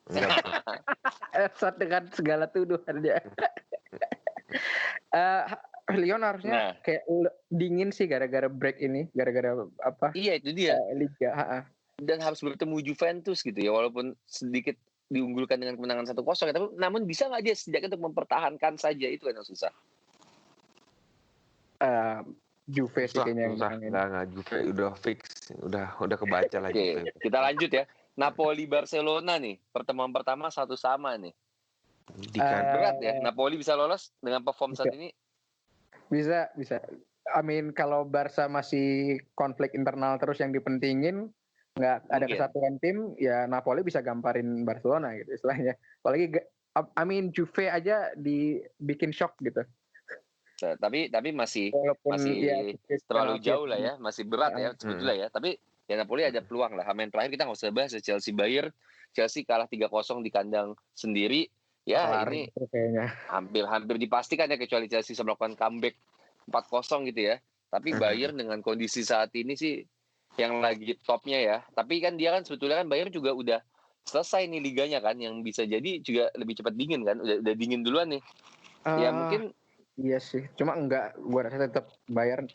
Enggak, Ersat dengan segala tuduhannya. Lyon harusnya kayak dingin sih gara-gara break ini, gara-gara apa? Iya itu dia. Liga. Dan harus bertemu Juventus gitu ya, walaupun sedikit diunggulkan dengan kemenangan 1-0 ya, tapi namun bisa nggak dia setidaknya untuk mempertahankan saja, itu kan yang susah. Juve sih kayaknya yang menangin. Nggak Juve udah fix, udah kebaca lah. Oke, kita lanjut ya. Napoli Barcelona nih, pertemuan pertama 1-1 nih. Berat ya, Napoli bisa lolos dengan perform saat ini? Bisa. Kalau Barca masih konflik internal terus yang dipentingin, nggak ada kesatuan tim, ya Napoli bisa gamparin Barcelona gitu istilahnya. Apalagi Juve aja dibikin shock gitu. Tapi masih ya, terlalu jauh lah ya, masih berat ya sebetulnya ya. Tapi ya Napoli ada peluang lah. Main terakhir kita nggak usah bahas Chelsea Bayern. Chelsea kalah 3-0 di kandang sendiri. Ya ini hampir dipastikan ya, kecuali Chelsea bisa melakukan comeback 4-0 gitu ya. Tapi Bayern dengan kondisi saat ini sih yang lagi topnya ya. Tapi kan dia kan sebetulnya kan Bayern juga udah selesai nih liganya kan, yang bisa jadi juga lebih cepat dingin kan. Udah dingin duluan nih. Ya mungkin iya sih, cuma enggak, gue rasa tetap Bayern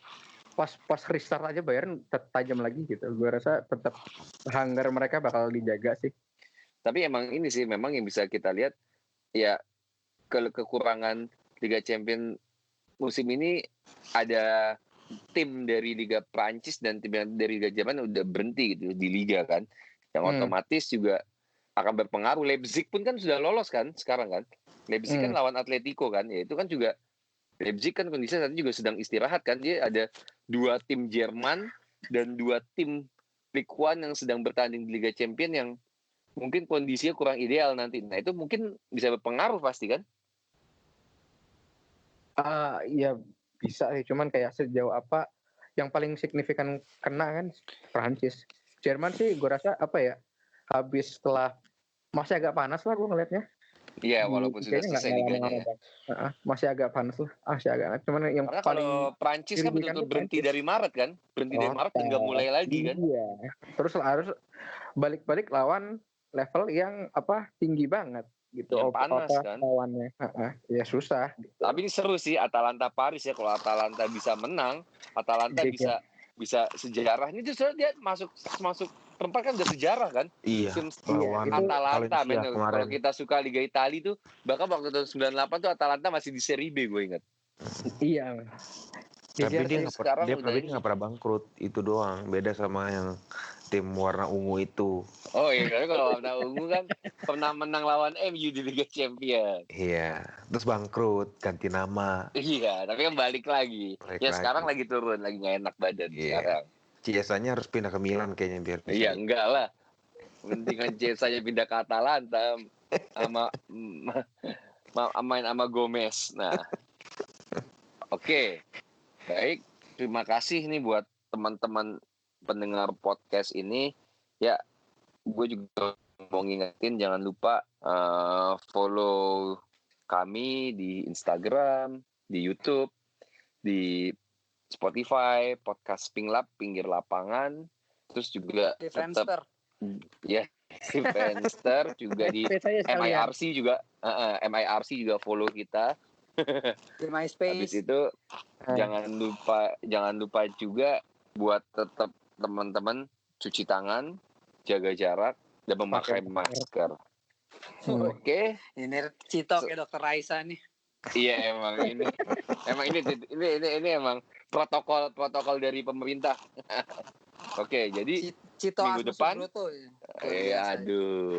pas restart aja Bayern tajam lagi gitu. Gue rasa tetap hunger mereka bakal dijaga sih. Tapi emang ini sih memang yang bisa kita lihat ya, kekurangan Liga Champions musim ini ada tim dari Liga Prancis dan tim dari Liga Jerman udah berhenti gitu di Liga kan, yang otomatis juga akan berpengaruh. Leipzig pun kan sudah lolos kan sekarang kan. Leipzig kan lawan Atletico kan, ya itu kan juga Leipzig kan kondisinya saat ini juga sedang istirahat kan. Dia ada 2 tim Jerman dan 2 tim Ligue 1 yang sedang bertanding di Liga Champions yang mungkin kondisinya kurang ideal nanti. Nah itu mungkin bisa berpengaruh pasti kan? Iya bisa sih, cuman kayak sejauh apa yang paling signifikan kena kan Prancis. Jerman sih gue rasa habis setelah masih agak panas lah gue ngelihatnya. Iya, walaupun sudah selesai liganya ya. Masih agak panas lah. Masih agak. Cuman yang karena paling kalau Prancis kan betul-betul berhenti dari Maret kan. Berhenti dari Maret dan nggak mulai lagi kan. Iya. Terus harus balik-balik lawan level yang tinggi banget gitu. Yang panas kan. Lawannya. Ya susah. Gitu. Tapi ini seru sih Atalanta Paris ya. Kalau Atalanta bisa menang, Atalanta bisa sejarah. Ini justru dia masuk perempat kan udah sejarah kan. Iya. Atalanta kalau kita suka Liga Italia tuh, bahkan waktu tahun 98 tuh Atalanta masih di Serie B gue ingat. Iya. Tapi dia nggak pernah bangkrut, itu doang. Beda sama yang tim warna ungu itu. Oh iya, karena kalau warna ungu kan pernah menang lawan MU di Liga Champions. Iya, terus bangkrut, ganti nama. Iya, tapi kan balik lagi. Sekarang lagi turun, lagi nggak enak badan sekarang. Ciesanya harus pindah ke Milan kayaknya biar. Iya, enggak lah. Mendingan Ciesanya pindah ke Atalanta sama main sama Gomez. Nah, oke. Baik, terima kasih nih buat teman-teman pendengar podcast ini. Ya, gue juga mau ngingetin jangan lupa follow kami di Instagram, di YouTube, di Spotify, podcast Pinglap, Pinggir Lapangan, terus juga di Friendster. Ya, di Friendster juga di MIRC juga, MIRC juga follow kita. Di MySpace. Habis itu jangan lupa juga buat tetap teman-teman cuci tangan, jaga jarak, dan memakai masker. Oke. Ini citok ya Dokter Raisa nih. Iya ini emang protokol dari pemerintah. Oke, jadi Cito minggu Asmus depan. Subroto ya. Luar biasa. Aduh.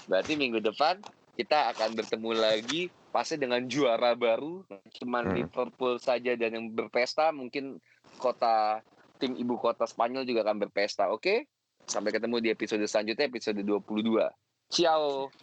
Berarti minggu depan kita akan bertemu lagi pasti dengan juara baru. Cuman Liverpool saja dan yang berpesta, mungkin tim ibu kota Spanyol juga akan berpesta. Oke? Sampai ketemu di episode selanjutnya, episode 22. Ciao.